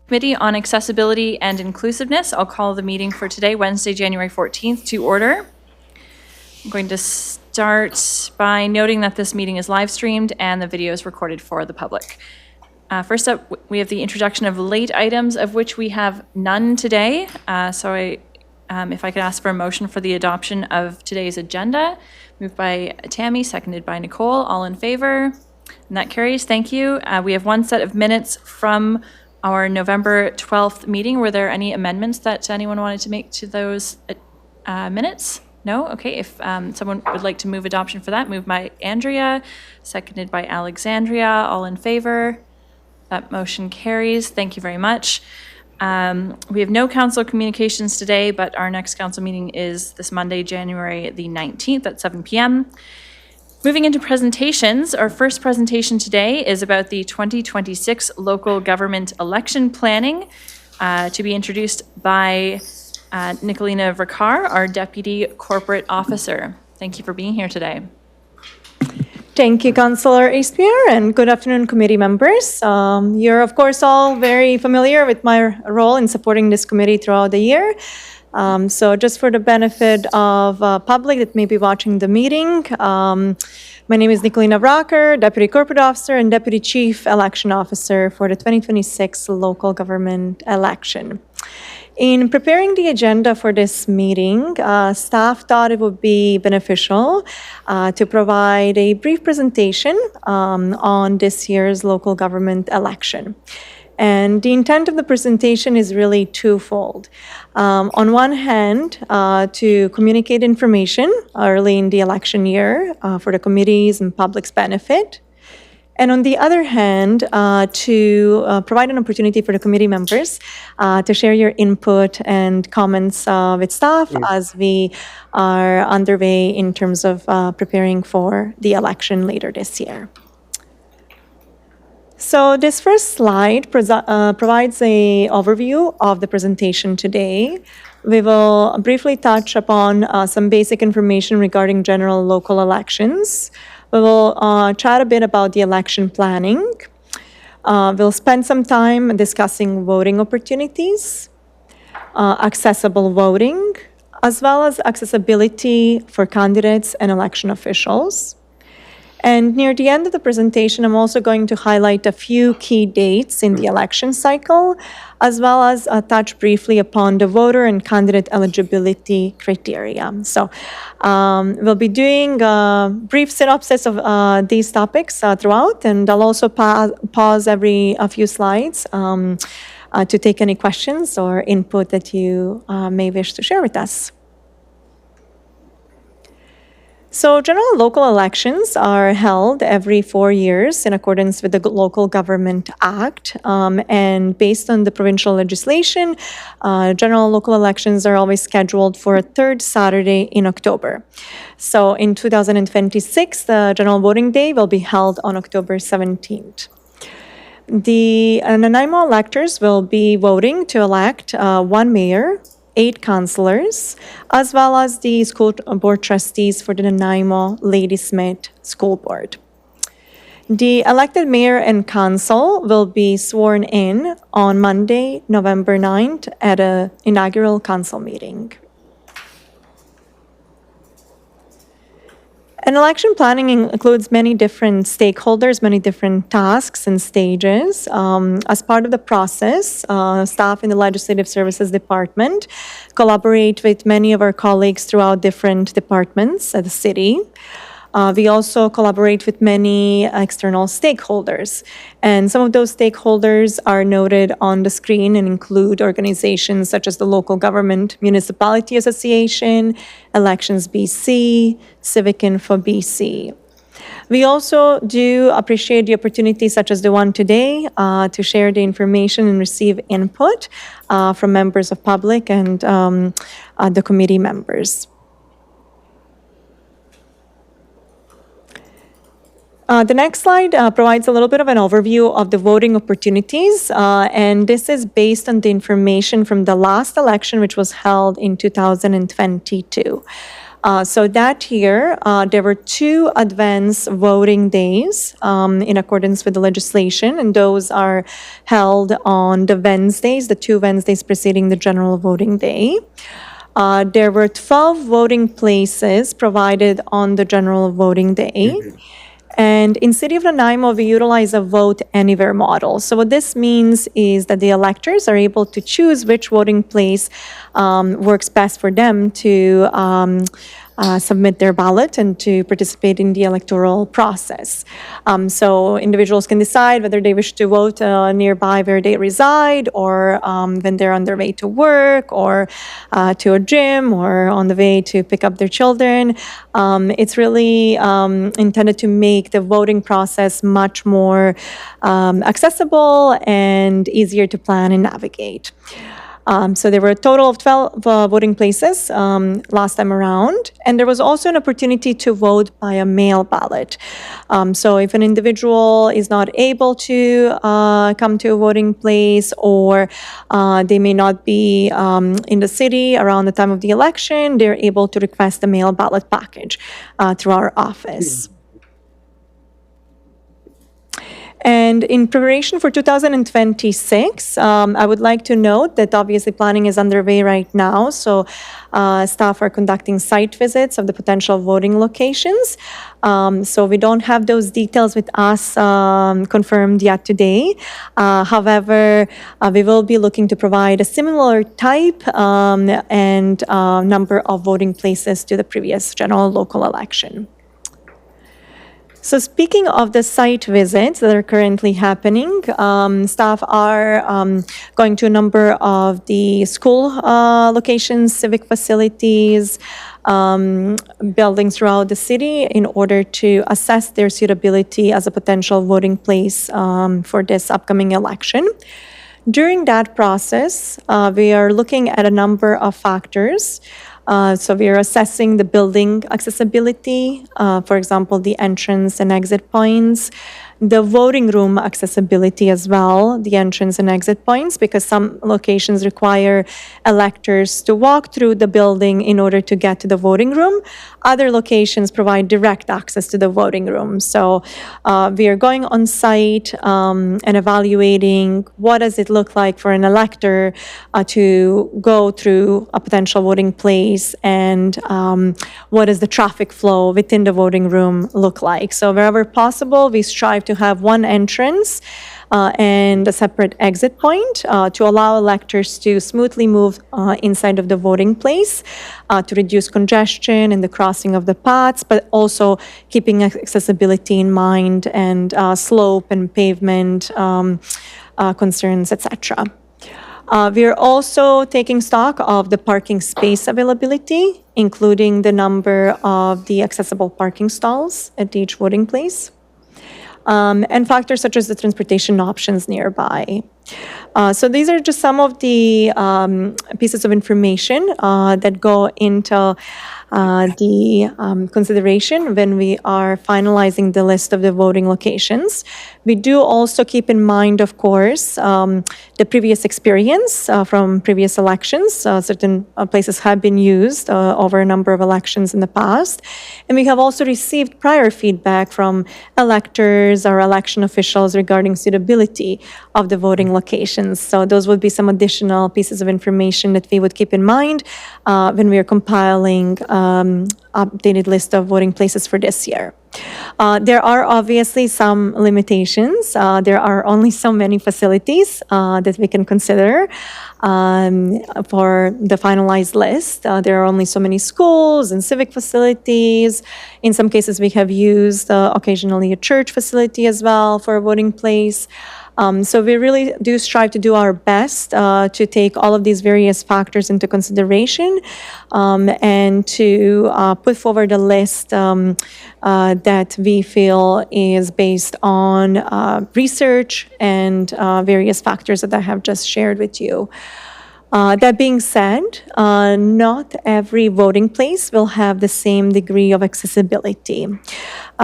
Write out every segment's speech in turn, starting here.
Committee on Accessibility and Inclusiveness. I'll call the meeting for today, Wednesday, January 14th, to order. I'm going to start by noting that this meeting is live streamed and the video is recorded for the public. First up, we have the introduction of late items, of which we have none today. If I could ask for a motion for the adoption of today's agenda. Moved by Tammy, seconded by Nicole. All in favor? And that carries. Thank you. We have one set of minutes from our November 12th meeting. Were there any amendments that anyone wanted to make to those minutes? No? Okay. If someone would like to move adoption for that, moved by Andrea, seconded by Alexandria. All in favor? That motion carries. Thank you very much. We have no council communications today, but our next council meeting is this Monday, January the 19th at 7 p.m. Moving into presentations, our first presentation today is about the 2026 local government election planning, to be introduced by Nicolina Ricard, our Deputy Corporate Officer. Thank you for being here today. Thank you, Councillor Eastmere, and good afternoon, committee members. You're, of course, all very familiar with my role in supporting this committee throughout the year. So just for the benefit of public that may be watching the meeting, my name is Nicolina Ricard, Deputy Corporate Officer and Deputy Chief Election Officer for the 2026 local government election. In preparing the agenda for this meeting, staff thought it would be beneficial to provide a brief presentation on this year's local government election. And the intent of the presentation is really twofold. On one hand, to communicate information early in the election year for the committees and public's benefit. And on the other hand, to provide an opportunity for the committee members to share your input and comments with staff as we are underway in terms of preparing for the election later this year. So this first slide provides an overview of the presentation today. We will briefly touch upon some basic information regarding general local elections. We will chat a bit about the election planning. We'll spend some time discussing voting opportunities, accessible voting, as well as accessibility for candidates and election officials. And near the end of the presentation, I'm also going to highlight a few key dates in the election cycle, as well as touch briefly upon the voter and candidate eligibility criteria. So we'll be doing a brief synopsis of these topics throughout, and I'll also pause every few slides to take any questions or input that you may wish to share with us. So general local elections are held every 4 years in accordance with the Local Government Act. And based on the provincial legislation, general local elections are always scheduled for a third Saturday in October. So in 2026, the general voting day will be held on October 17th. The Nanaimo electors will be voting to elect one mayor, 8 councillors, as well as the school board trustees for the Nanaimo Ladysmith School Board. The elected mayor and council will be sworn in on Monday, November 9th at an inaugural council meeting. And election planning includes many different stakeholders, many different tasks and stages. As part of the process, staff in the Legislative Services Department collaborate with many of our colleagues throughout different departments at the city. We also collaborate with many external stakeholders. And some of those stakeholders are noted on the screen and include organizations such as the Local Government Municipality Association, Elections BC, Civic Info BC. We also do appreciate the opportunity such as the one today to share the information and receive input from members of public and the committee members. The next slide provides a little bit of an overview of the voting opportunities, and this is based on the information from the last election, which was held in 2022. So that year, there were 2 advance voting days in accordance with the legislation, and those are held on the Wednesdays, the 2 Wednesdays preceding the general voting day. There were 12 voting places provided on the general voting day. And in City of Nanaimo, we utilize a vote anywhere model. So what this means is that the electors are able to choose which voting place works best for them to submit their ballot and to participate in the electoral process. So individuals can decide whether they wish to vote nearby where they reside, or when they're on their way to work, or to a gym, or on the way to pick up their children. It's really intended to make the voting process much more accessible and easier to plan and navigate. So there were a total of 12 voting places last time around, and there was also an opportunity to vote by a mail ballot. So if an individual is not able to come to a voting place, or they may not be in the city around the time of the election, they're able to request a mail ballot package through our office. And in preparation for 2026, I would like to note that obviously planning is underway right now. So staff are conducting site visits of the potential voting locations. So we don't have those details with us confirmed yet today. However, we will be looking to provide a similar type and number of voting places to the previous general local election. So speaking of the site visits that are currently happening, staff are going to a number of the school locations, civic facilities, buildings throughout the city in order to assess their suitability as a potential voting place for this upcoming election. During that process, we are looking at a number of factors. So we are assessing the building accessibility, for example, the entrance and exit points, the voting room accessibility as well, the entrance and exit points, because some locations require electors to walk through the building in order to get to the voting room. Other locations provide direct access to the voting room. So we are going on site and evaluating what does it look like for an elector to go through a potential voting place, and what does the traffic flow within the voting room look like. So wherever possible, we strive to have one entrance and a separate exit point to allow electors to smoothly move inside of the voting place, to reduce congestion and the crossing of the paths, but also keeping accessibility in mind, and slope and pavement concerns, etc. We are also taking stock of the parking space availability, including the number of the accessible parking stalls at each voting place, and factors such as the transportation options nearby. So these are just some of the pieces of information that go into the consideration when we are finalizing the list of the voting locations. We do also keep in mind, of course, the previous experience from previous elections. Certain places have been used over a number of elections in the past. And we have also received prior feedback from electors or election officials regarding suitability of the voting locations. So those would be some additional pieces of information that we would keep in mind when we are compiling updated list of voting places for this year. There are obviously some limitations. There are only so many facilities that we can consider for the finalized list. There are only so many schools and civic facilities. In some cases, we have used occasionally a church facility as well for a voting place. So we really do strive to do our best to take all of these various factors into consideration and to put forward a list that we feel is based on research and various factors that I have just shared with you. That being said, not every voting place will have the same degree of accessibility.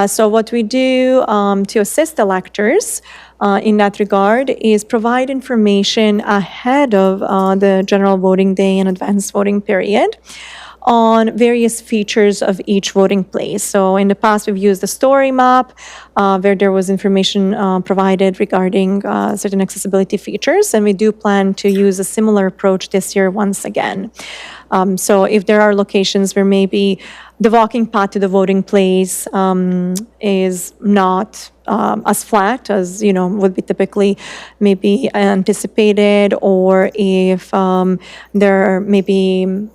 So what we do to assist electors in that regard is provide information ahead of the general voting day and advanced voting period on various features of each voting place. So in the past, we've used the story map where there was information provided regarding certain accessibility features, and we do plan to use a similar approach this year once again. So if there are locations where maybe the walking path to the voting place is not as flat as would be typically maybe anticipated, or if there are maybe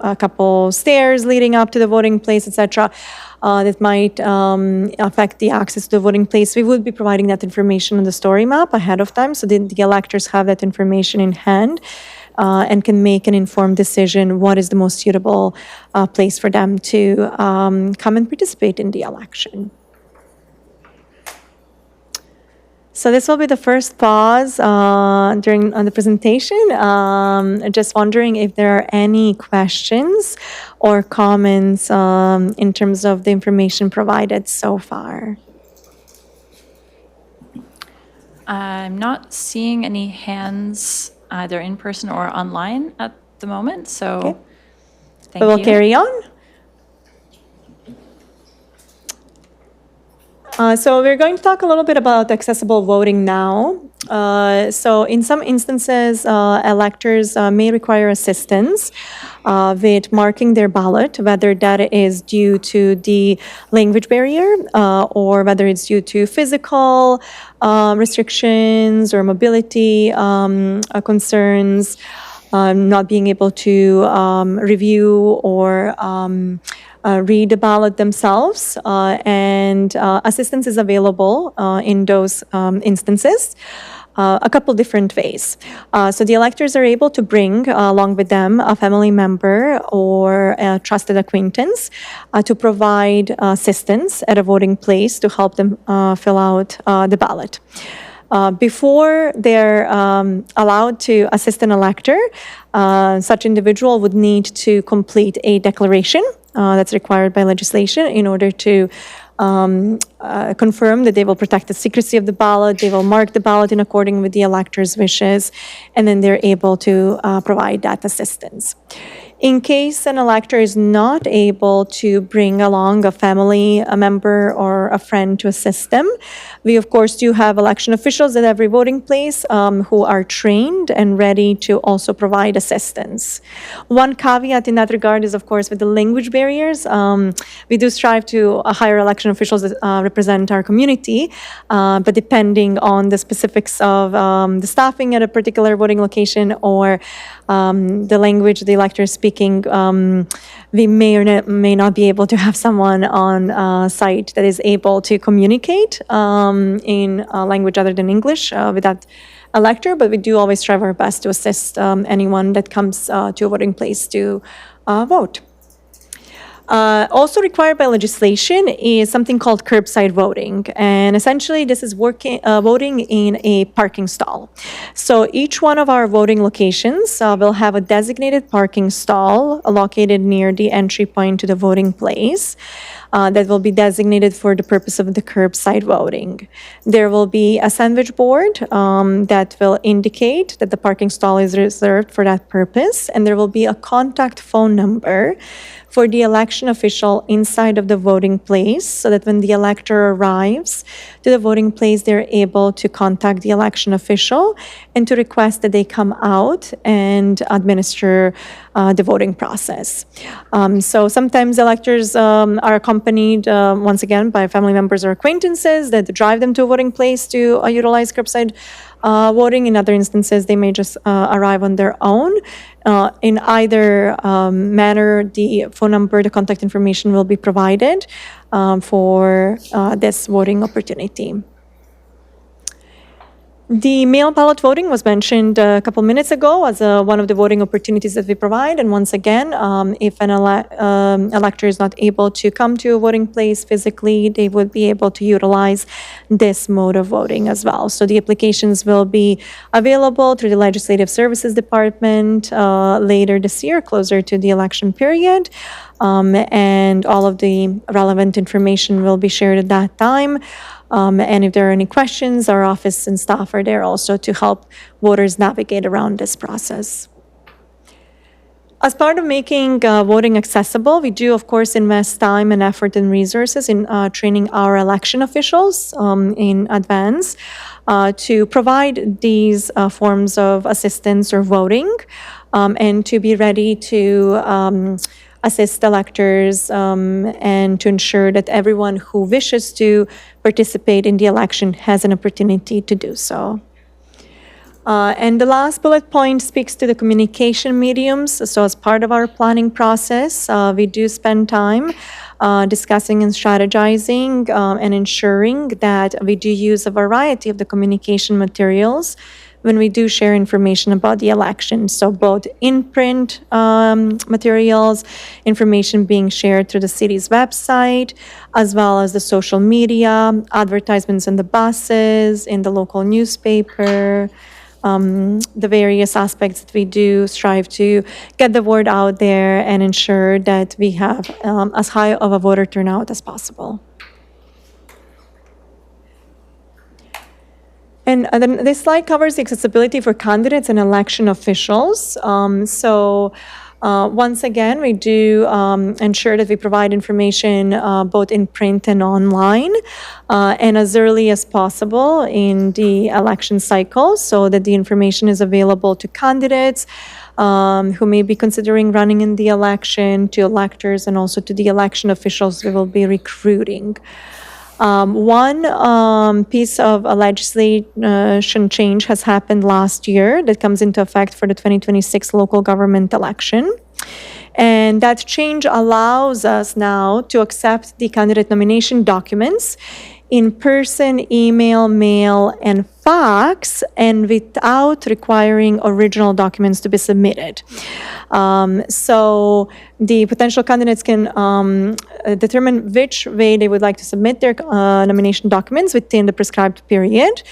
a couple stairs leading up to the voting place, etc., that might affect the access to the voting place, we would be providing that information on the story map ahead of time, so the electors have that information in hand and can make an informed decision what is the most suitable place for them to come and participate in the election. So this will be the first pause during the presentation. Just wondering if there are any questions or comments in terms of the information provided so far. I'm not seeing any hands either in person or online at the moment, so Okay. thank We will you. carry on. So we're going to talk a little bit about accessible voting now. So in some instances, electors may require assistance with marking their ballot, whether that is due to the language barrier or whether it's due to physical restrictions or mobility concerns, not being able to review or read the ballot themselves, and assistance is available in those instances. A couple different ways. So the electors are able to bring along with them a family member or a trusted acquaintance to provide assistance at a voting place to help them fill out the ballot. Before they're allowed to assist an elector, such individual would need to complete a declaration that's required by legislation in order to confirm that they will protect the secrecy of the ballot, they will mark the ballot in accordance with the elector's wishes, and then they're able to provide that assistance. In case an elector is not able to bring along a family member or a friend to assist them, we of course do have election officials at every voting place who are trained and ready to also provide assistance. One caveat in that regard is of course with the language barriers. We do strive to hire election officials that represent our community, but depending on the specifics of the staffing at a particular voting location or the language the elector is speaking, we may or may not be able to have someone on site that is able to communicate in a language other than English with that elector, but we do always strive our best to assist anyone that comes to a voting place to vote. Also required by legislation is something called curbside voting, and essentially this is voting in a parking stall. So each one of our voting locations will have a designated parking stall located near the entry point to the voting place. That will be designated for the purpose of the curbside voting. There will be a sandwich board that will indicate that the parking stall is reserved for that purpose, and there will be a contact phone number for the election official inside of the voting place, so that when the elector arrives to the voting place, they're able to contact the election official and to request that they come out and administer the voting process. So sometimes electors are accompanied, once again, by family members or acquaintances that drive them to a voting place to utilize curbside voting. In other instances, they may just arrive on their own. In either manner, the phone number, the contact information will be provided for this voting opportunity. The mail ballot voting was mentioned a couple minutes ago as one of the voting opportunities that we provide. And once again, if an elector is not able to come to a voting place physically, they would be able to utilize this mode of voting as well. So the applications will be available through the Legislative Services Department later this year, closer to the election period. And all of the relevant information will be shared at that time. And if there are any questions, our office and staff are there also to help voters navigate around this process. As part of making voting accessible, we do, of course, invest time and effort and resources in training our election officials in advance to provide these forms of assistance or voting and to be ready to assist electors and to ensure that everyone who wishes to participate in the election has an opportunity to do so. And the last bullet point speaks to the communication mediums. So as part of our planning process, we do spend time discussing and strategizing and ensuring that we do use a variety of the communication materials when we do share information about the election. So both in-print materials, information being shared through the city's website, as well as the social media, advertisements in the buses, in the local newspaper, the various aspects that we do strive to get the word out there and ensure that we have as high of a voter turnout as possible. And then this slide covers the accessibility for candidates and election officials. Once again, we do ensure that we provide information both in print and online and as early as possible in the election cycle so that the information is available to candidates who may be considering running in the election, to electors, and also to the election officials we will be recruiting. One piece of a legislation change has happened last year that comes into effect for the 2026 local government election. And that change allows us now to accept the candidate nomination documents in person, email, mail, and fax, and without requiring original documents to be submitted. So the potential candidates can determine which way they would like to submit their nomination documents within the prescribed period.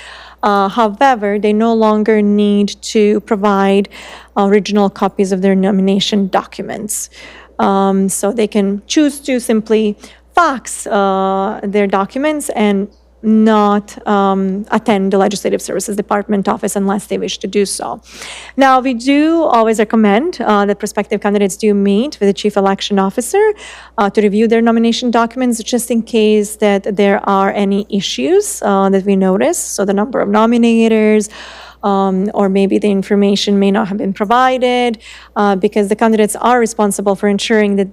However, they no longer need to provide original copies of their nomination documents. So they can choose to simply fax their documents and not attend the Legislative Services Department office unless they wish to do so. Now, we do always recommend that prospective candidates do meet with the Chief Election Officer to review their nomination documents just in case that there are any issues that we notice. So the number of nominators, or maybe the information may not have been provided because the candidates are responsible for ensuring that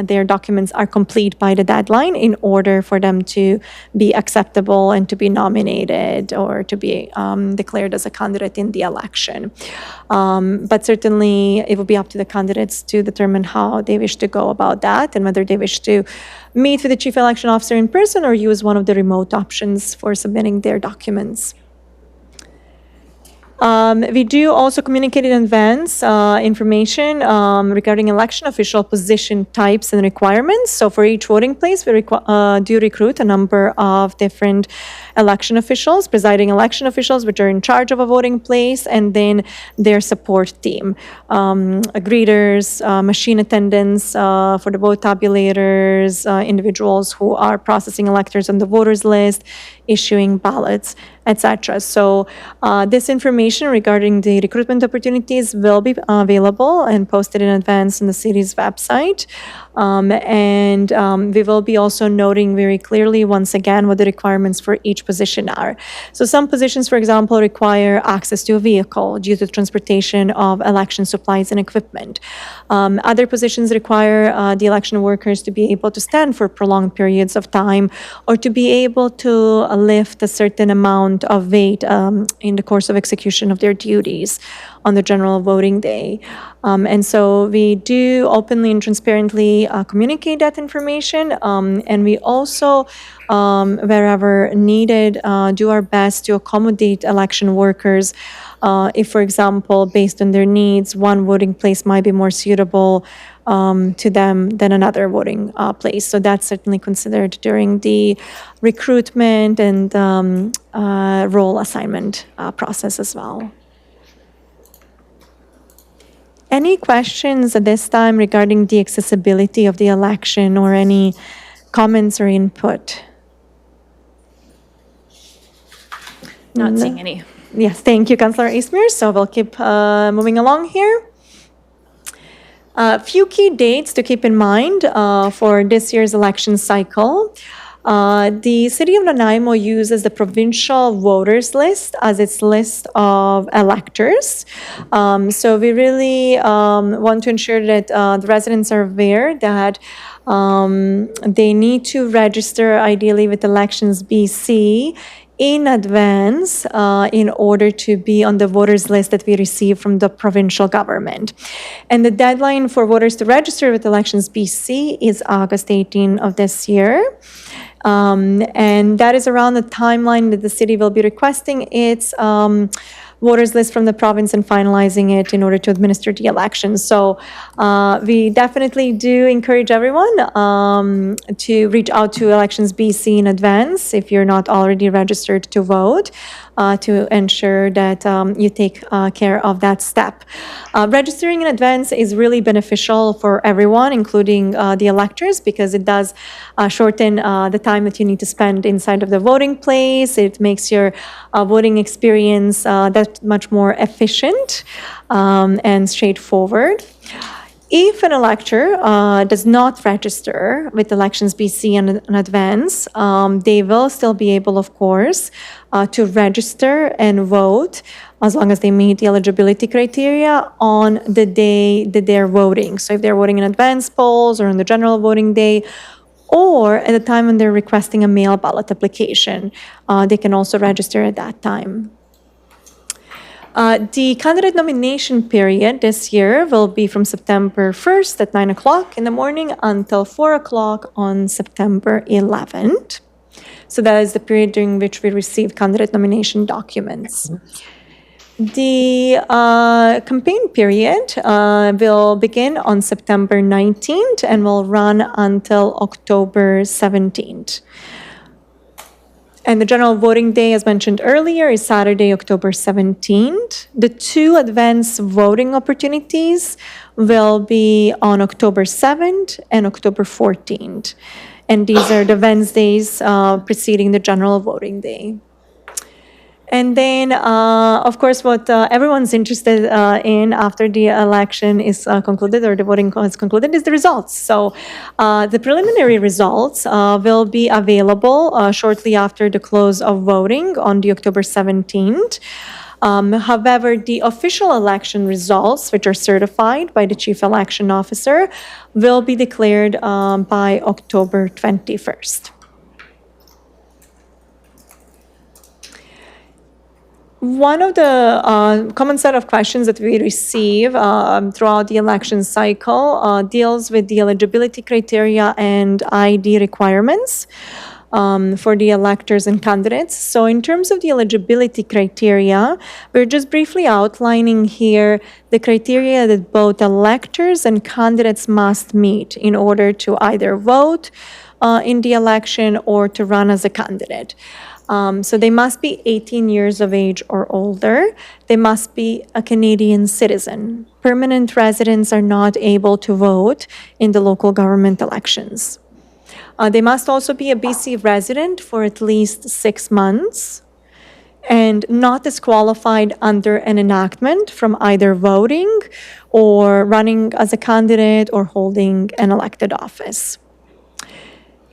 their documents are complete by the deadline in order for them to be acceptable and to be nominated or to be declared as a candidate in the election. But certainly it will be up to the candidates to determine how they wish to go about that and whether they wish to meet with the Chief Election Officer in person or use one of the remote options for submitting their documents. We do also communicate in advance information regarding election official position types and requirements. So for each voting place, we do recruit a number of different election officials, presiding election officials, which are in charge of a voting place, and then their support team. Greeters, machine attendants for the vote tabulators, individuals who are processing electors on the voters list, issuing ballots, etc. So this information regarding the recruitment opportunities will be available and posted in advance on the city's website. We will be also noting very clearly, once again, what the requirements for each position are. So some positions, for example, require access to a vehicle due to transportation of election supplies and equipment. Other positions require the election workers to be able to stand for prolonged periods of time or to be able to lift a certain amount of weight in the course of execution of their duties on the general voting day. And so we do openly and transparently communicate that information. And we also, wherever needed, do our best to accommodate election workers. If, for example, based on their needs, one voting place might be more suitable to them than another voting place. So that's certainly considered during the recruitment and role assignment process as well. Any questions at this time regarding the accessibility of the election or any comments or input? Not seeing any. Yes, thank you, Councillor Eastmere. So we'll keep moving along here. A few key dates to keep in mind for this year's election cycle. The city of Nanaimo uses the provincial voters list as its list of electors. So we really want to ensure that the residents are aware that they need to register ideally with Elections BC in advance in order to be on the voters list that we receive from the provincial government. And the deadline for voters to register with Elections BC is August 18 of this year. And that is around the timeline that the city will be requesting its voters list from the province and finalizing it in order to administer the election. So we definitely do encourage everyone to reach out to Elections BC in advance if you're not already registered to vote, to ensure that you take care of that step. Registering in advance is really beneficial for everyone, including the electors, because it does shorten the time that you need to spend inside of the voting place. It makes your voting experience that much more efficient and straightforward. If an elector does not register with Elections BC in advance, they will still be able, of course, to register and vote as long as they meet the eligibility criteria on the day that they're voting. So if they're voting in advance polls or on the general voting day, or at the time when they're requesting a mail ballot application, they can also register at that time. The candidate nomination period this year will be from September 1st at 9 o'clock in the morning until 4 o'clock on September 11th. So that is the period during which we receive candidate nomination documents. The campaign period will begin on September 19th and will run until October 17th. And the general voting day, as mentioned earlier, is Saturday, October 17th. The two advance voting opportunities will be on October 7th and October 14th. And these are the Wednesdays preceding the general voting day. And then, of course, what everyone's interested in after the election is concluded, or the voting is concluded, is the results. So the preliminary results will be available shortly after the close of voting on the October 17th. However, the official election results, which are certified by the Chief Election Officer, will be declared by October 21st. One of the common set of questions that we receive throughout the election cycle deals with the eligibility criteria and ID requirements for the electors and candidates. So in terms of the eligibility criteria, we're just briefly outlining here the criteria that both electors and candidates must meet in order to either vote in the election or to run as a candidate. So they must be 18 years of age or older. They must be a Canadian citizen. Permanent residents are not able to vote in the local government elections. They must also be a BC resident for at least 6 months and not disqualified under an enactment from either voting or running as a candidate or holding an elected office.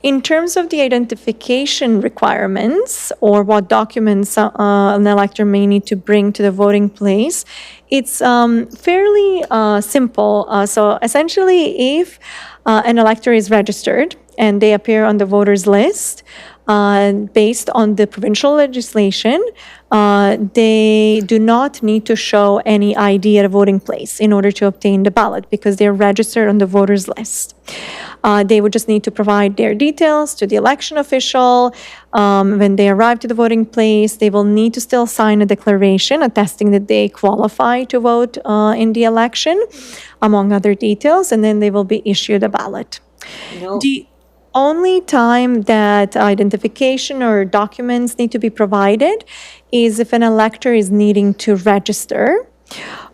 In terms of the identification requirements or what documents an elector may need to bring to the voting place, it's fairly simple. So essentially, if an elector is registered and they appear on the voters list, based on the provincial legislation, they do not need to show any ID at a voting place in order to obtain the ballot because they're registered on the voters list. They would just need to provide their details to the election official. When they arrive to the voting place, they will need to still sign a declaration attesting that they qualify to vote in the election, among other details, and then they will be issued a ballot. The only time that identification or documents need to be provided is if an elector is needing to register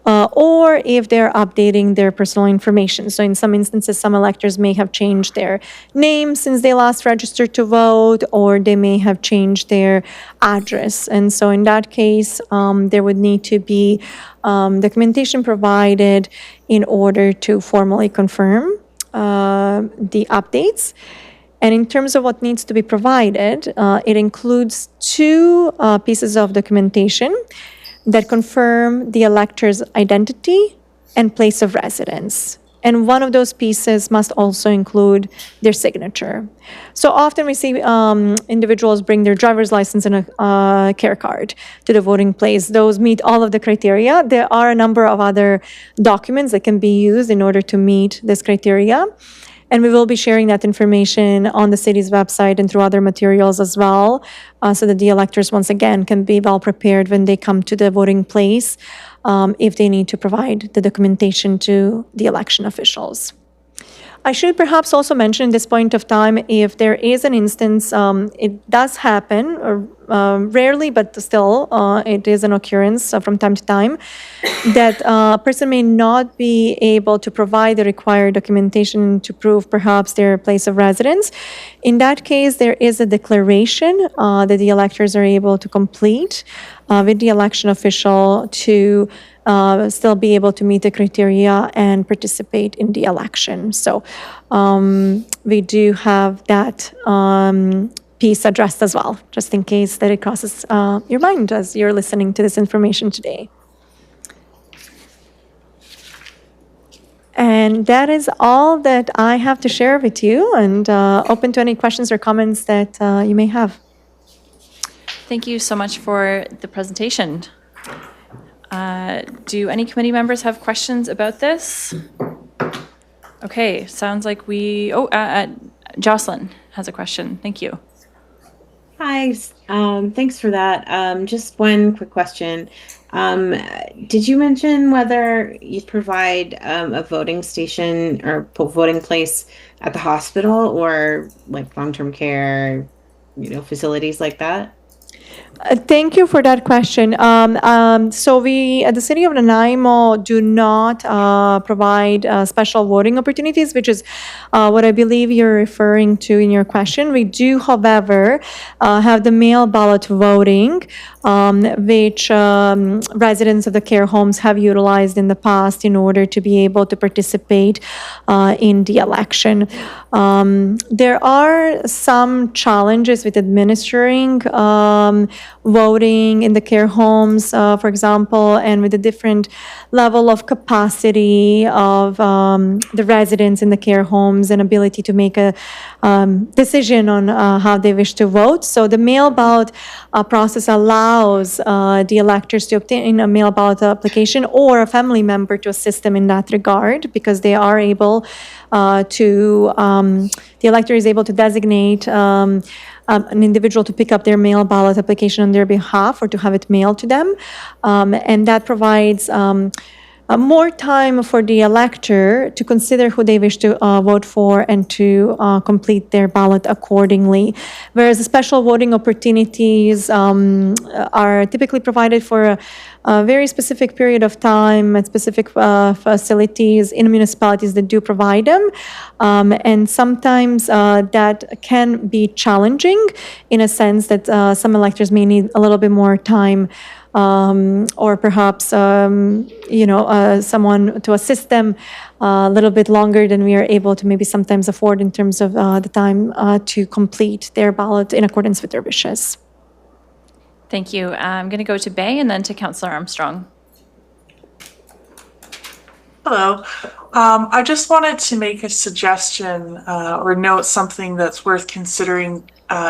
or if they're updating their personal information. So in some instances, some electors may have changed their name since they last registered to vote, or they may have changed their address. And so in that case, there would need to be documentation provided in order to formally confirm the updates. And in terms of what needs to be provided, it includes two pieces of documentation that confirm the elector's identity and place of residence. And one of those pieces must also include their signature. So often we see individuals bring their driver's license and a care card to the voting place. Those meet all of the criteria. There are a number of other documents that can be used in order to meet this criteria. And we will be sharing that information on the city's website and through other materials as well, so that the electors, once again, can be well prepared when they come to the voting place if they need to provide the documentation to the election officials. I should perhaps also mention at this point of time, if there is an instance, it does happen, rarely, but still, it is an occurrence from time to time, that a person may not be able to provide the required documentation to prove perhaps their place of residence. In that case, there is a declaration that the electors are able to complete with the election official to still be able to meet the criteria and participate in the election. So we do have that piece addressed as well, just in case that it crosses your mind as you're listening to this information today. And that is all that I have to share with you, and open to any questions or comments that you may have. Thank you so much for the presentation. Do any committee members have questions about this? Okay, sounds like Jocelyn has a question. Thank you. Hi, thanks for that. Just one quick question. Did you mention whether you provide a voting station or voting place at the hospital or like long-term care, facilities like that? Thank you for that question. So we, at the City of Nanaimo, do not provide special voting opportunities, which is what I believe you're referring to in your question. We do, however, have the mail ballot voting, which residents of the care homes have utilized in the past in order to be able to participate in the election. There are some challenges with administering voting in the care homes, for example, and with the different level of capacity of the residents in the care homes and ability to make a decision on how they wish to vote. So the mail ballot process allows the electors to obtain a mail ballot application or a family member to assist them in that regard, because they are able the elector is able to designate an individual to pick up their mail ballot application on their behalf or to have it mailed to them. And that provides more time for the elector to consider who they wish to vote for and to complete their ballot accordingly. Whereas the special voting opportunities are typically provided for a very specific period of time at specific facilities in municipalities that do provide them. And sometimes that can be challenging in a sense that some electors may need a little bit more time, or perhaps, someone to assist them a little bit longer than we are able to maybe sometimes afford in terms of the time to complete their ballot in accordance with their wishes. Thank you. I'm going to go to Bay and then to Councillor Armstrong. Hello. I just wanted to make a suggestion or note something that's worth considering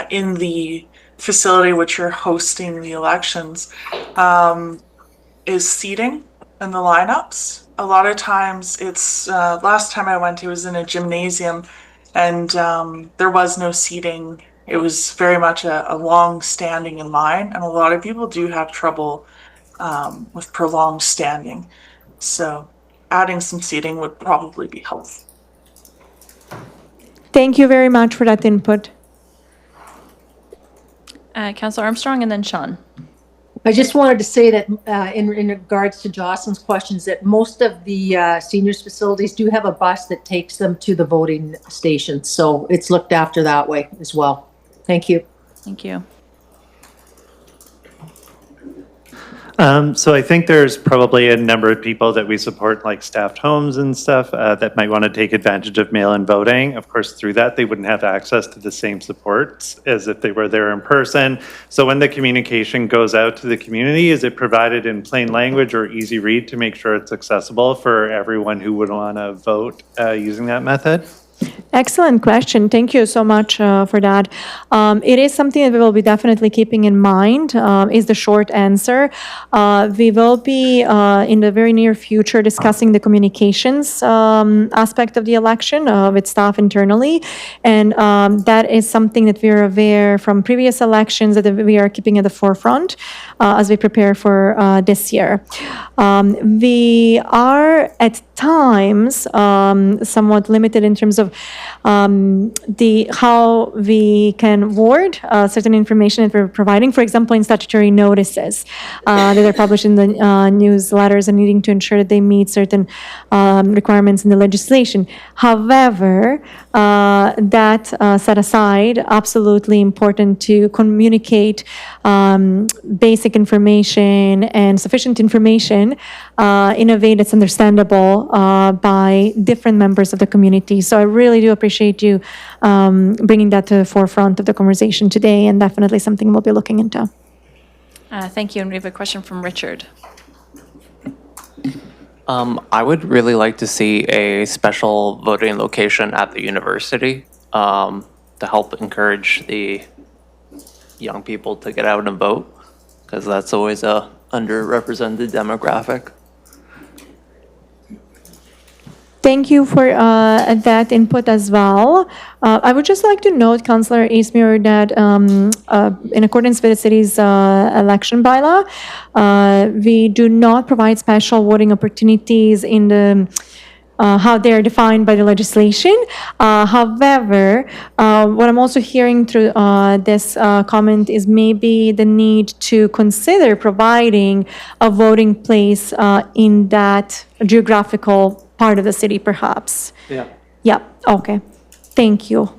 in the facility which you're hosting the elections, is seating and the lineups. A lot of times it's, last time I went, it was in a gymnasium and there was no seating. It was very much a long standing in line, and a lot of people do have trouble with prolonged standing. So adding some seating would probably be helpful. Thank you very much for that input. Councillor Armstrong and then Sean. I just wanted to say that in regards to Jocelyn's questions, that most of the seniors facilities do have a bus that takes them to the voting station. So it's looked after that way as well. Thank you. Thank you. So I think there's probably a number of people that we support, like staffed homes and stuff, that might want to take advantage of mail-in voting. Of course, through that, they wouldn't have access to the same supports as if they were there in person. So when the communication goes out to the community, is it provided in plain language or easy read to make sure it's accessible for everyone who would want to vote using that method? Excellent question. Thank you so much for that. It is something that we will be definitely keeping in mind, is the short answer. We will be in the very near future discussing the communications aspect of the election with staff internally. And that is something that we are aware from previous elections that we are keeping at the forefront as we prepare for this year. We are at times somewhat limited in terms of how we can word certain information that we're providing. For example, in statutory notices that are published in the newsletters and needing to ensure that they meet certain requirements in the legislation. However, that set aside, absolutely important to communicate basic information and sufficient information in a way that's understandable by different members of the community. So I really do appreciate you bringing that to the forefront of the conversation today, and definitely something we'll be looking into. Thank you. And we have a question from Richard. I would really like to see a special voting location at the university to help encourage the young people to get out and vote, because that's always a underrepresented demographic. Thank you for that input as well. I would just like to note, Councillor Eastmuir, that in accordance with the city's election bylaw, we do not provide special voting opportunities in the how they are defined by the legislation. However, what I'm also hearing through this comment is maybe the need to consider providing a voting place in that geographical part of the city, perhaps. Yeah. Yeah, okay. Thank you.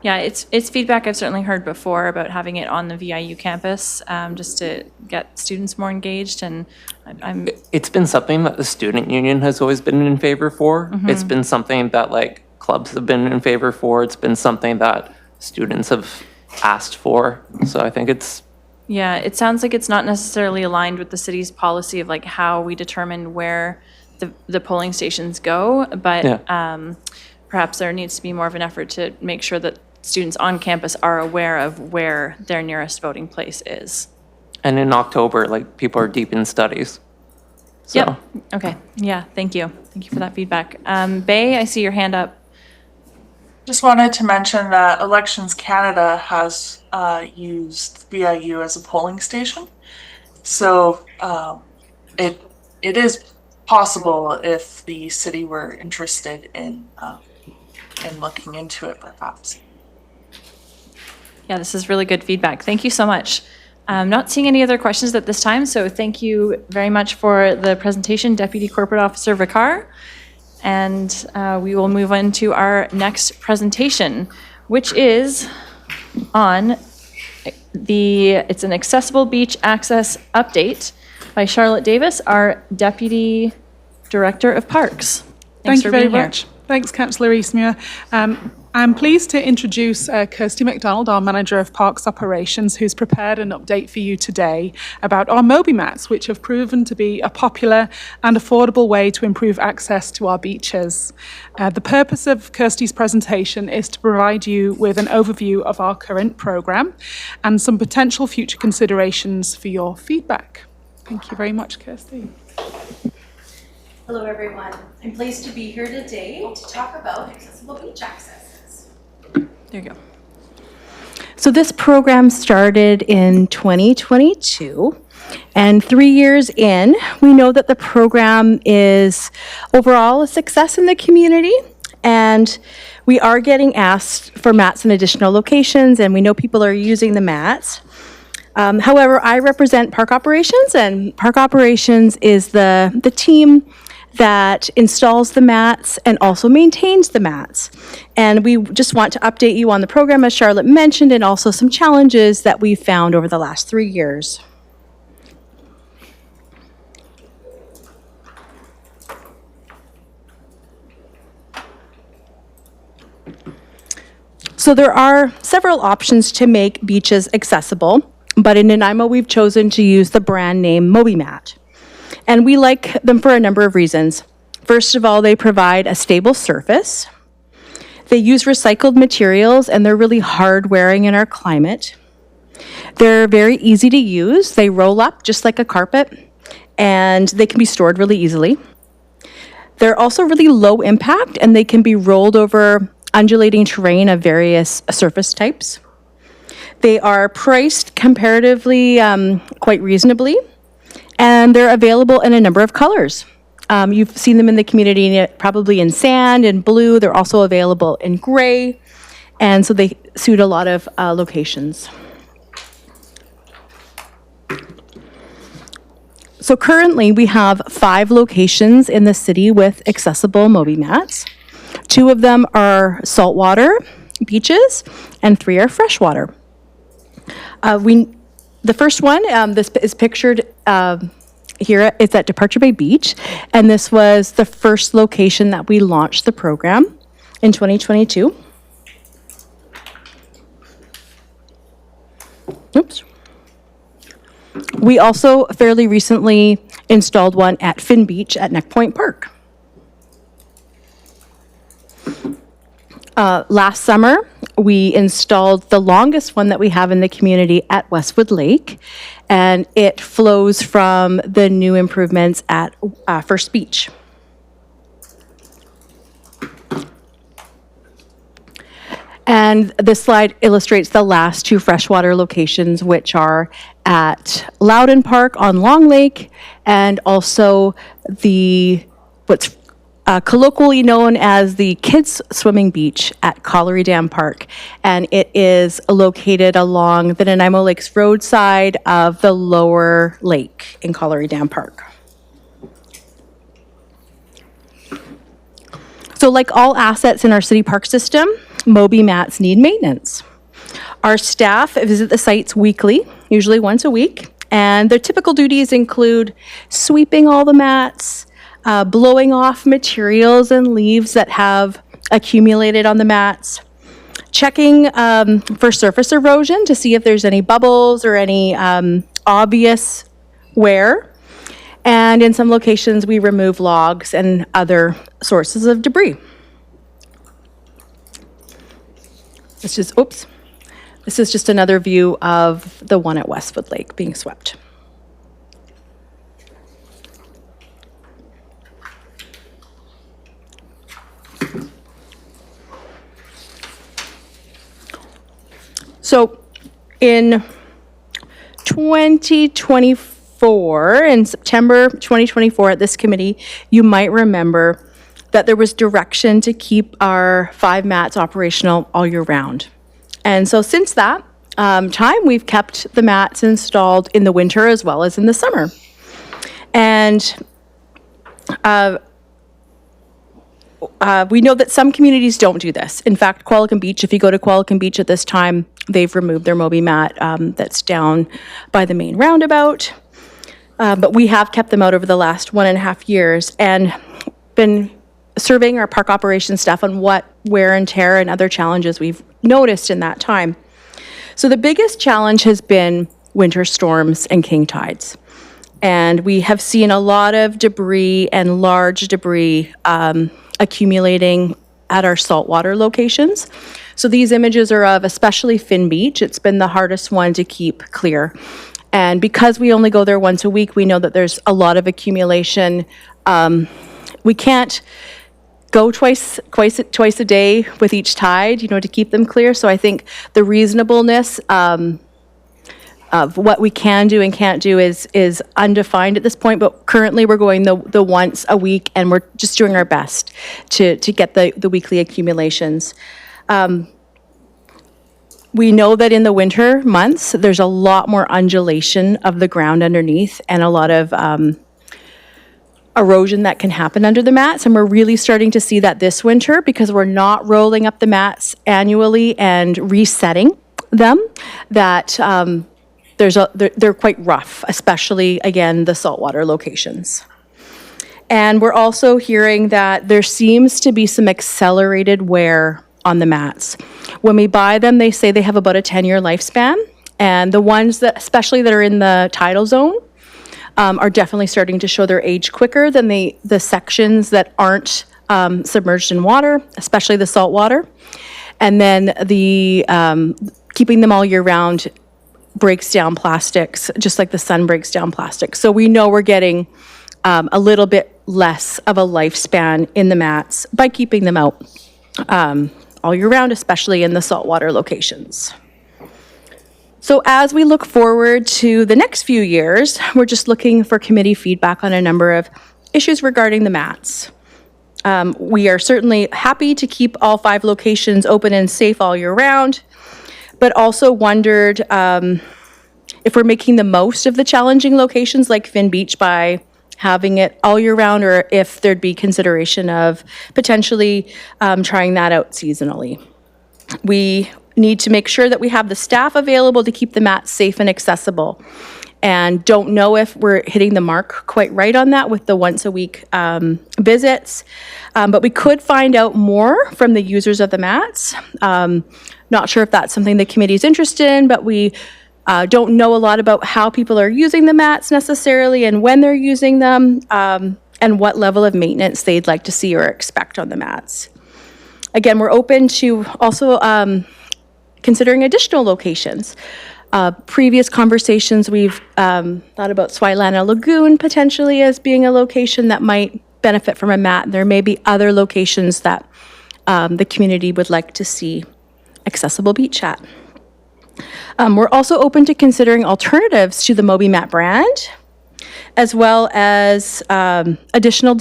Yeah, it's feedback I've certainly heard before about having it on the VIU campus, just to get students more engaged, and I'm. It's been something that the student union has always been in favor for. It's been something that like clubs have been in favor for. It's been something that students have asked for. So I think it's. Yeah, it sounds like it's not necessarily aligned with the city's policy of like how we determine where the polling stations go, but perhaps there needs to be more of an effort to make sure that students on campus are aware of where their nearest voting place is. And in October, like people are deep in studies. So. Yep. Okay. Yeah. Thank you. Thank you for that feedback. Bay, I see your hand up. Just wanted to mention that Elections Canada has used VIU as a polling station. So it is possible if the city were interested in looking into it, perhaps. Yeah, this is really good feedback. Thank you so much. I'm not seeing any other questions at this time, so thank you very much for the presentation, Deputy Corporate Officer Vicar. And we will move on to our next presentation, which is on it's an accessible beach access update by Charlotte Davis, our Deputy Director of Parks. Thank you very being here. much. Thanks, Councillor Eastmuir. I'm pleased to introduce Kirsty MacDonald, our Manager of Parks Operations, who's prepared an update for you today about our Moby Mats, which have proven to be a popular and affordable way to improve access to our beaches. The purpose of Kirsty's presentation is to provide you with an overview of our current programme and some potential future considerations for your feedback. Thank you very much, Kirsty. Hello everyone, I'm pleased to be here today to talk about accessible beach accesses. There you go. So this program started in 2022, and 3 years in, we know that the program is overall a success in the community, and we are getting asked for mats in additional locations, and we know people are using the mats. However, I represent Park Operations, and Park Operations is the team that installs the mats and also maintains the mats. And we just want to update you on the program, as Charlotte mentioned, and also some challenges that we've found over the last 3 years. So there are several options to make beaches accessible, but in Nanaimo we've chosen to use the brand name MobiMat. And we like them for a number of reasons. First of all, they provide a stable surface. They use recycled materials, and they're really hard wearing in our climate. They're very easy to use. They roll up just like a carpet, and they can be stored really easily. They're also really low impact, and they can be rolled over undulating terrain of various surface types. They are priced comparatively quite reasonably, and they're available in a number of colors. You've seen them in the community probably in sand and blue. They're also available in gray, and so they suit a lot of locations. So currently we have 5 locations in the city with accessible MobiMats. 2 of them are saltwater beaches, and 3 are freshwater. The first one, this is pictured here, it's at Departure Bay Beach, and this was the first location that we launched the program in 2022. Oops. We also fairly recently installed one at Finn Beach at Neck Point Park. Last summer, we installed the longest one that we have in the community at Westwood Lake, and it flows from the new improvements at First Beach. And this slide illustrates the last 2 freshwater locations, which are at Loudon Park on Long Lake, and also what's colloquially known as the Kids Swimming Beach at Colliery Dam Park. And it is located along the Nanaimo Lakes roadside of the lower lake in Colliery Dam Park. So like all assets in our city park system, MobiMats need maintenance. Our staff visit the sites weekly, usually once a week, and their typical duties include sweeping all the mats, blowing off materials and leaves that have accumulated on the mats, checking for surface erosion to see if there's any bubbles or any obvious wear. And in some locations, we remove logs and other sources of debris. This is just another view of the one at Westwood Lake being swept. So in 2024, in September 2024 at this committee, you might remember that there was direction to keep our 5 mats operational all year round. And so since that time, we've kept the mats installed in the winter as well as in the summer. And we know that some communities don't do this. In fact, Qualicum Beach, if you go to Qualicum Beach at this time, they've removed their MobiMat that's down by the main roundabout. But we have kept them out over the last 1.5 years and been surveying our park operations staff on what wear and tear and other challenges we've noticed in that time. So the biggest challenge has been winter storms and king tides. And we have seen a lot of debris and large debris accumulating at our saltwater locations. So these images are of especially Finn Beach. It's been the hardest one to keep clear. And because we only go there once a week, we know that there's a lot of accumulation. We can't go twice a day with each tide, to keep them clear. So I think the reasonableness of what we can do and can't do is undefined at this point, but currently we're going the once a week, and we're just doing our best to get the weekly accumulations. We know that in the winter months, there's a lot more undulation of the ground underneath and a lot of erosion that can happen under the mats. And we're really starting to see that this winter because we're not rolling up the mats annually and resetting them, that they're quite rough, especially, again, the saltwater locations. And we're also hearing that there seems to be some accelerated wear on the mats. When we buy them, they say they have about a 10-year lifespan. And the ones that, especially that are in the tidal zone, are definitely starting to show their age quicker than the sections that aren't submerged in water, especially the salt water. And then the keeping them all year round breaks down plastics, just like the sun breaks down plastic. So we know we're getting a little bit less of a lifespan in the mats by keeping them out all year round, especially in the saltwater locations. So as we look forward to the next few years, we're just looking for committee feedback on a number of issues regarding the mats. We are certainly happy to keep all 5 locations open and safe all year round, but also wondered if we're making the most of the challenging locations like Finn Beach by having it all year round, or if there'd be consideration of potentially trying that out seasonally. We need to make sure that we have the staff available to keep the mats safe and accessible. And don't know if we're hitting the mark quite right on that with the once a week visits. But we could find out more from the users of the mats. Not sure if that's something the committee is interested in, but we don't know a lot about how people are using the mats necessarily and when they're using them, and what level of maintenance they'd like to see or expect on the mats. Again, we're open to also considering additional locations. Previous conversations, we've thought about Swilana Lagoon potentially as being a location that might benefit from a mat. There may be other locations that the community would like to see accessible beach at. We're also open to considering alternatives to the Moby Mat brand, as well as additional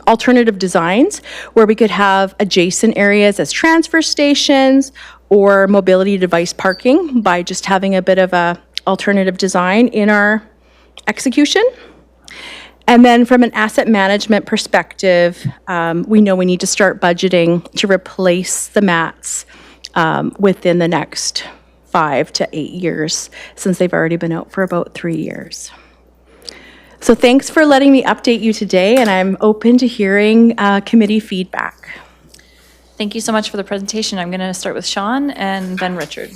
alternative designs where we could have adjacent areas as transfer stations or mobility device parking by just having a bit of a alternative design in our execution. And then from an asset management perspective, we know we need to start budgeting to replace the mats within the next 5 to 8 years, since they've already been out for about 3 years. So thanks for letting me update you today, and I'm open to hearing committee feedback. Thank you so much for the presentation. I'm going to start with Sean and then Richard.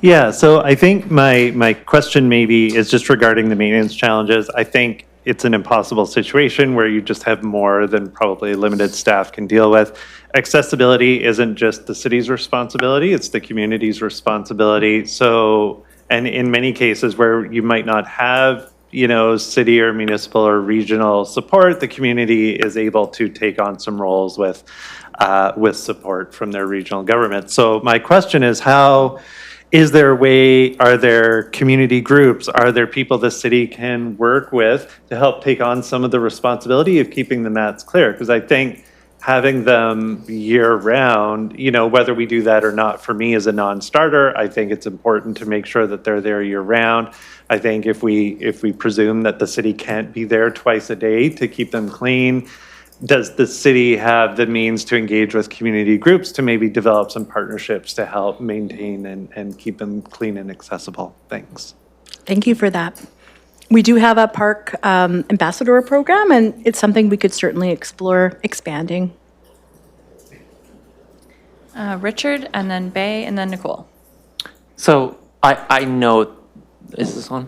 Yeah, so I think my question maybe is just regarding the maintenance challenges. I think it's an impossible situation where you just have more than probably limited staff can deal with. Accessibility isn't just the city's responsibility, it's the community's responsibility. So, and in many cases where you might not have, city or municipal or regional support, the community is able to take on some roles with support from their regional government. So my question is, is there a way, are there community groups, are there people the city can work with to help take on some of the responsibility of keeping the mats clear? Because I think having them year round, whether we do that or not, for me is a non-starter. I think it's important to make sure that they're there year round. I think if we presume that the city can't be there twice a day to keep them clean, does the city have the means to engage with community groups to maybe develop some partnerships to help maintain and keep them clean and accessible? Thanks. Thank you for that. We do have a park ambassador program, and it's something we could certainly explore expanding. Richard, and then Bay, and then Nicole. So I know, is this on?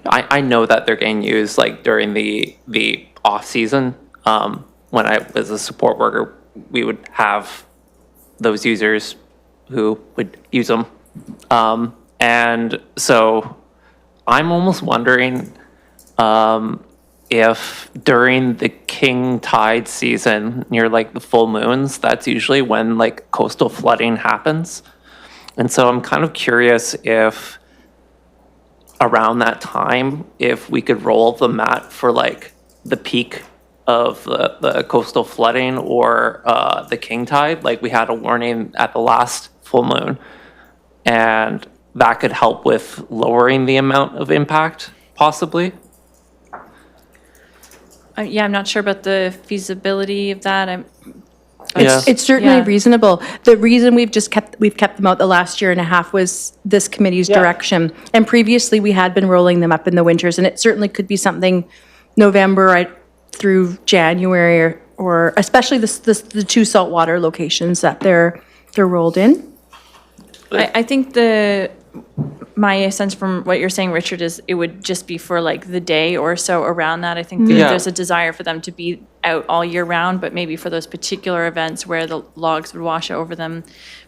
I know that they're getting used like during the off season. When I was a support worker, we would have those users who would use them. And so I'm almost wondering if during the king tide season, near like the full moons, that's usually when like coastal flooding happens. And so I'm kind of curious if around that time, if we could roll the mat for like the peak of the coastal flooding or the king tide. Like we had a warning at the last full moon, and that could help with lowering the amount of impact, possibly. Yeah, I'm not sure about the feasibility of that. Yeah. It's certainly Yeah. reasonable. The reason we've kept them out the last year and a half was this committee's direction. And previously, we had been rolling them up in the winters, and it certainly could be something November right through January, or especially the two saltwater locations that they're rolled in. I think my sense from what you're saying, Richard, is it would just be for like the day or so around that. I think that Yeah. there's a desire for them to be out all year round, but maybe for those particular events where the logs would wash over them.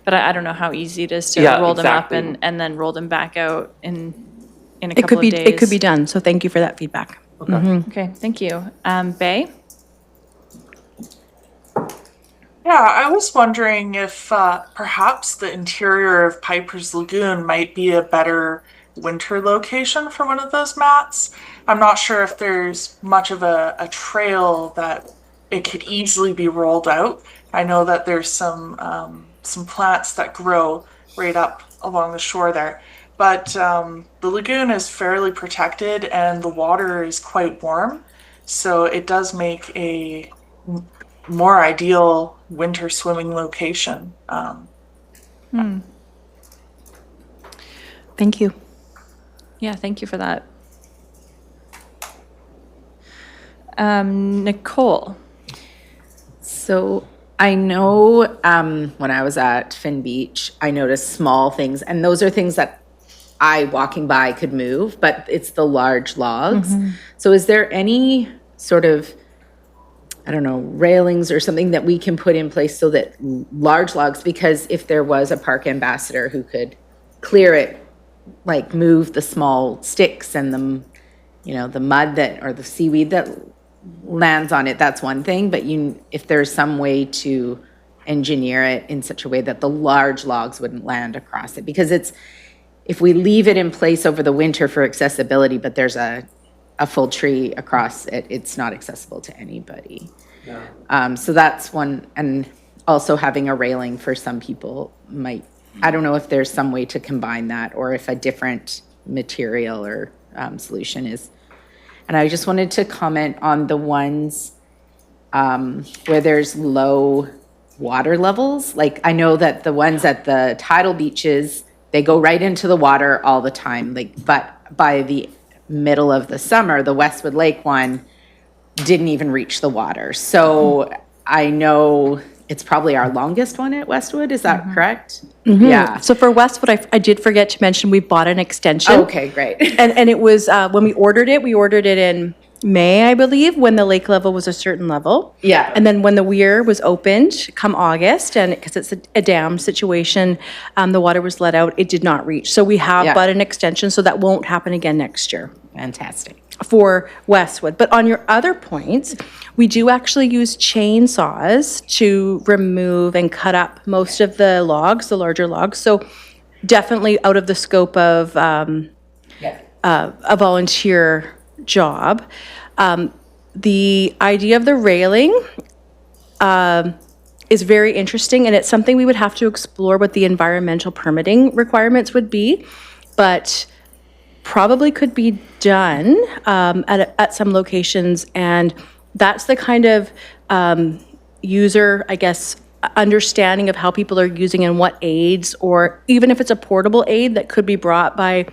But I don't know how easy it is to Yeah, roll them up exactly. and then roll them back out in a It couple could be of days. it could be done. So thank you for that feedback. Okay, thank you. Bay? Yeah, I was wondering if perhaps the interior of Piper's Lagoon might be a better winter location for one of those mats. I'm not sure if there's much of a trail that it could easily be rolled out. I know that there's some plants that grow right up along the shore there. But the lagoon is fairly protected and the water is quite warm. So it does make a more ideal winter swimming location. Thank you. Yeah, thank you for that. Nicole? So I know when I was at Finn Beach, I noticed small things, and those are things that I, walking by, could move, but it's the large logs. So is there any sort of, I don't know, railings or something that we can put in place so that large logs, because if there was a park ambassador who could clear it, like move the small sticks and the mud that, or the seaweed that lands on it, that's one thing. But if there's some way to engineer it in such a way that the large logs wouldn't land across it, because if we leave it in place over the winter for accessibility, but there's a full tree across it, it's not accessible to anybody. So that's one. And also having a railing for some people might, I don't know if there's some way to combine that, or if a different material or solution is. And I just wanted to comment on the ones where there's low water levels. Like I know that the ones at the tidal beaches, they go right into the water all the time. But by the middle of the summer, the Westwood Lake one didn't even reach the water. So I know it's probably our longest one at Westwood. Is that correct? Yeah. So for Westwood, I did forget to mention we bought an extension. Okay, great. And it was, when we ordered it in May, I believe, when the lake level was a certain level. Yeah. And then when the weir was opened, come August, and because it's a dam situation, the water was let out, it did not reach. So we have Yeah. bought an extension, so that won't happen again next year Fantastic. for Westwood. But on your other points, we do actually use chainsaws to remove and cut up most of the logs, the larger logs. So definitely out of the scope of a volunteer job. The idea of the railing is very interesting, and it's something we would have to explore what the environmental permitting requirements would be, but probably could be done at some locations. And that's the kind of user, I guess, understanding of how people are using and what aids, or even if it's a portable aid that could be brought by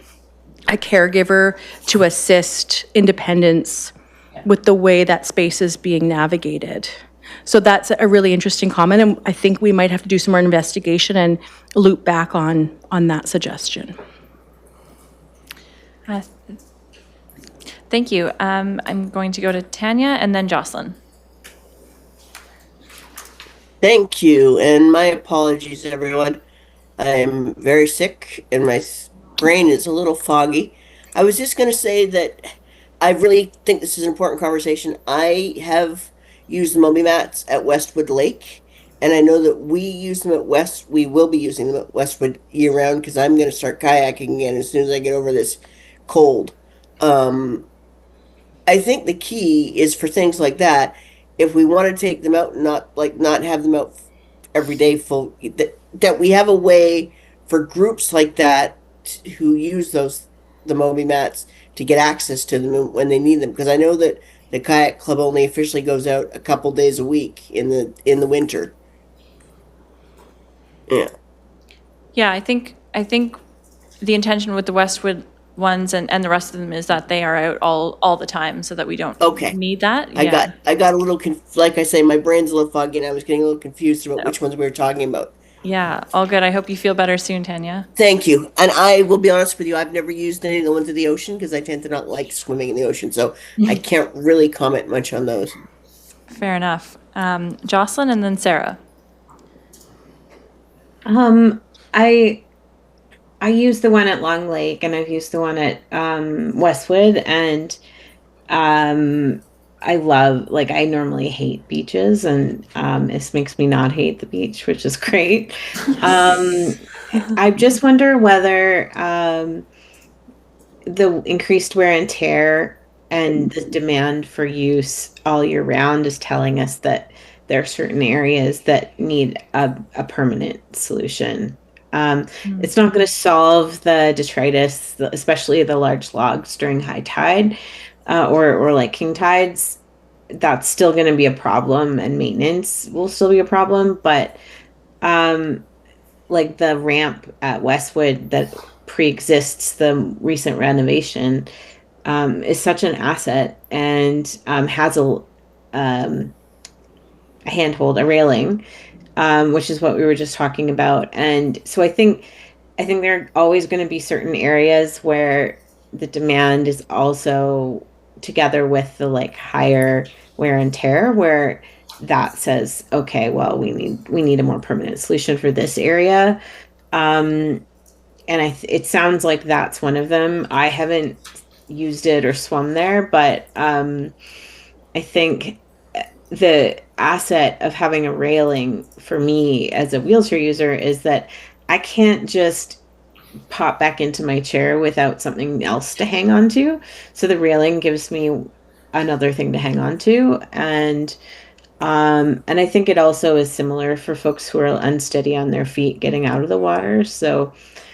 a caregiver to assist independence with the way that space is being navigated. So that's a really interesting comment, and I think we might have to do some more investigation and loop back on that suggestion. Thank you. I'm going to go to Tanya and then Jocelyn. Thank you, and my apologies, everyone. I'm very sick and my brain is a little foggy. I was just going to say that I really think this is an important conversation. I have used the Moby mats at Westwood Lake, and I know that we will be using them at Westwood year round, because I'm going to start kayaking again as soon as I get over this cold. I think the key is for things like that if we want to take them out and not have them out every day full, that we have a way for groups like that who use the Moby mats to get access to them when they need them. Because I know that the kayak club only officially goes out a couple days a week in the winter. Yeah. Yeah, I think the intention with the Westwood ones and the rest of them is that they are out all the time so that we don't Okay. need that. I Yeah. got a little like I say, my brain's a little foggy, and I was getting a little confused about which ones we were talking about. Yeah, all good. I hope you feel better soon, Tanya. Thank you. And I will be honest with you, I've never used any of the ones in the ocean because I tend to not like swimming in the ocean, so I can't really comment much on those. Fair enough. Jocelyn and then Sarah. I use the one at Long Lake and I've used the one at Westwood, and I love, like, I normally hate beaches, and this makes me not hate the beach, which is great. I just wonder whether the increased wear and tear and the demand for use all year round is telling us that there are certain areas that need a permanent solution. It's not going to solve the detritus, especially the large logs during high tide or like king tides. That's still going to be a problem, and maintenance will still be a problem. But like the ramp at Westwood that pre-exists the recent renovation is such an asset, and has a handhold, a railing, which is what we were just talking about. And so I think there are always going to be certain areas where the demand is also together with the like higher wear and tear, where that says, okay, well, we need a more permanent solution for this area. And it sounds like that's one of them. I haven't used it or swum there, but I think the asset of having a railing for me as a wheelchair user is that I can't just pop back into my chair without something else to hang on to. So the railing gives me another thing to hang on to. And I think it also is similar for folks who are unsteady on their feet getting out of the water. So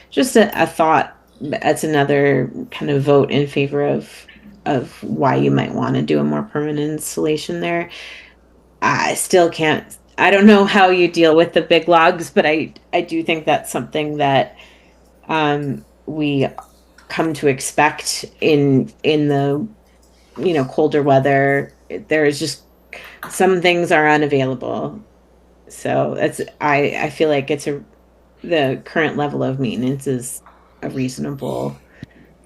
just a thought. That's another kind of vote in favor of why you might want to do a more permanent installation there. I still can't. I don't know how you deal with the big logs, but I do think that's something that we come to expect in the colder weather. There is just some things are unavailable, so I feel like the current level of maintenance is a reasonable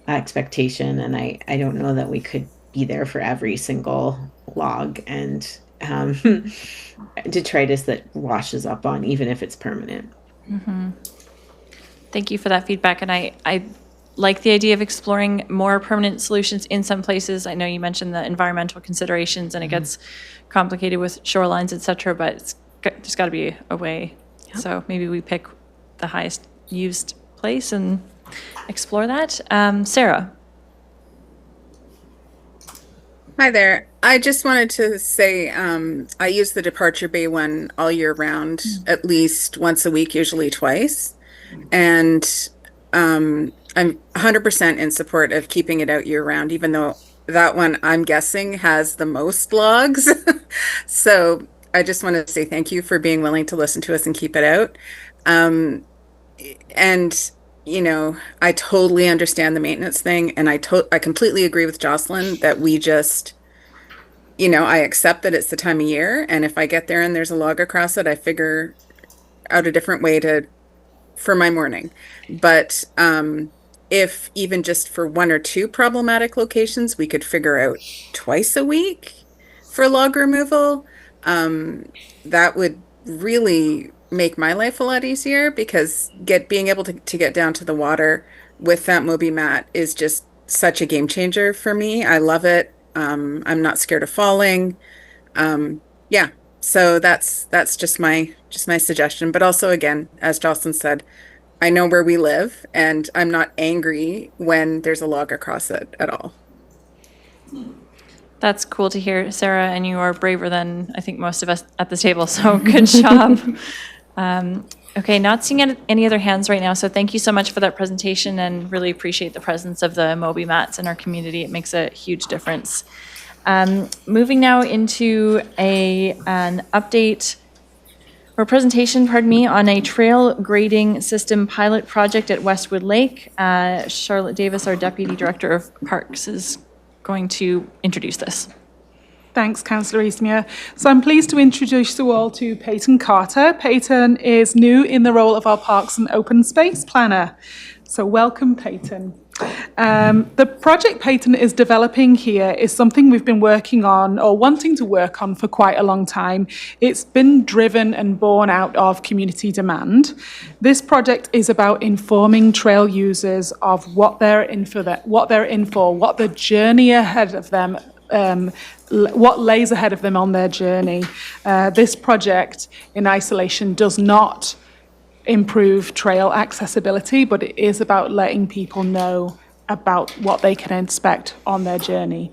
expectation, and I don't know that we could be there for every single log and detritus that washes up on, even if it's permanent. Thank you for that feedback. And I like the idea of exploring more permanent solutions in some places. I know you mentioned the environmental considerations and it gets complicated with shorelines, et cetera, but there's got to be a way. Yep. So maybe we pick the highest used place and explore that. Sarah. Hi there. I just wanted to say I use the Departure Bay one all year round, at least once a week, usually twice. And I'm 100% in support of keeping it out year round, even though that one, I'm guessing, has the most logs. So I just want to say thank you for being willing to listen to us and keep it out. And I totally understand the maintenance thing, and I completely agree with Jocelyn that we just, I accept that it's the time of year, and if I get there and there's a log across it, I figure out a different way for my morning. But if even just for one or two problematic locations, we could figure out twice a week for log removal, that would really make my life a lot easier, because being able to get down to the water with that Moby mat is just such a game changer for me. I love it. I'm not scared of falling. Yeah, so that's just my suggestion. But also, again, as Jocelyn said, I know where we live, and I'm not angry when there's a log across it at all. That's cool to hear, Sarah, and you are braver than I think most of us at this table, so good job. Okay, not seeing any other hands right now, so thank you so much for that presentation and really appreciate the presence of the Moby mats in our community. It makes a huge difference. Moving now into an update or presentation, pardon me, on a trail grading system pilot project at Westwood Lake. Charlotte Davis, our Deputy Director of Parks, is going to introduce this. Thanks, Councillor Eastmere. So I'm pleased to introduce you all to Peyton Carter. Peyton is new in the role of our Parks and Open Space Planner. So welcome, Peyton. The project Peyton is developing here is something we've been working on or wanting to work on for quite a long time. It's been driven and born out of community demand. This project is about informing trail users of what they're in for, what the journey ahead of them, what lays ahead of them on their journey. This project in isolation does not improve trail accessibility, but it is about letting people know about what they can expect on their journey.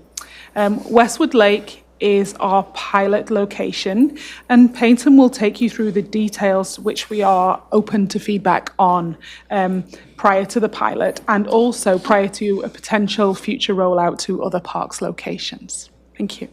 Westwood Lake is our pilot location, and Peyton will take you through the details which we are open to feedback on prior to the pilot and also prior to a potential future rollout to other parks locations. Thank you.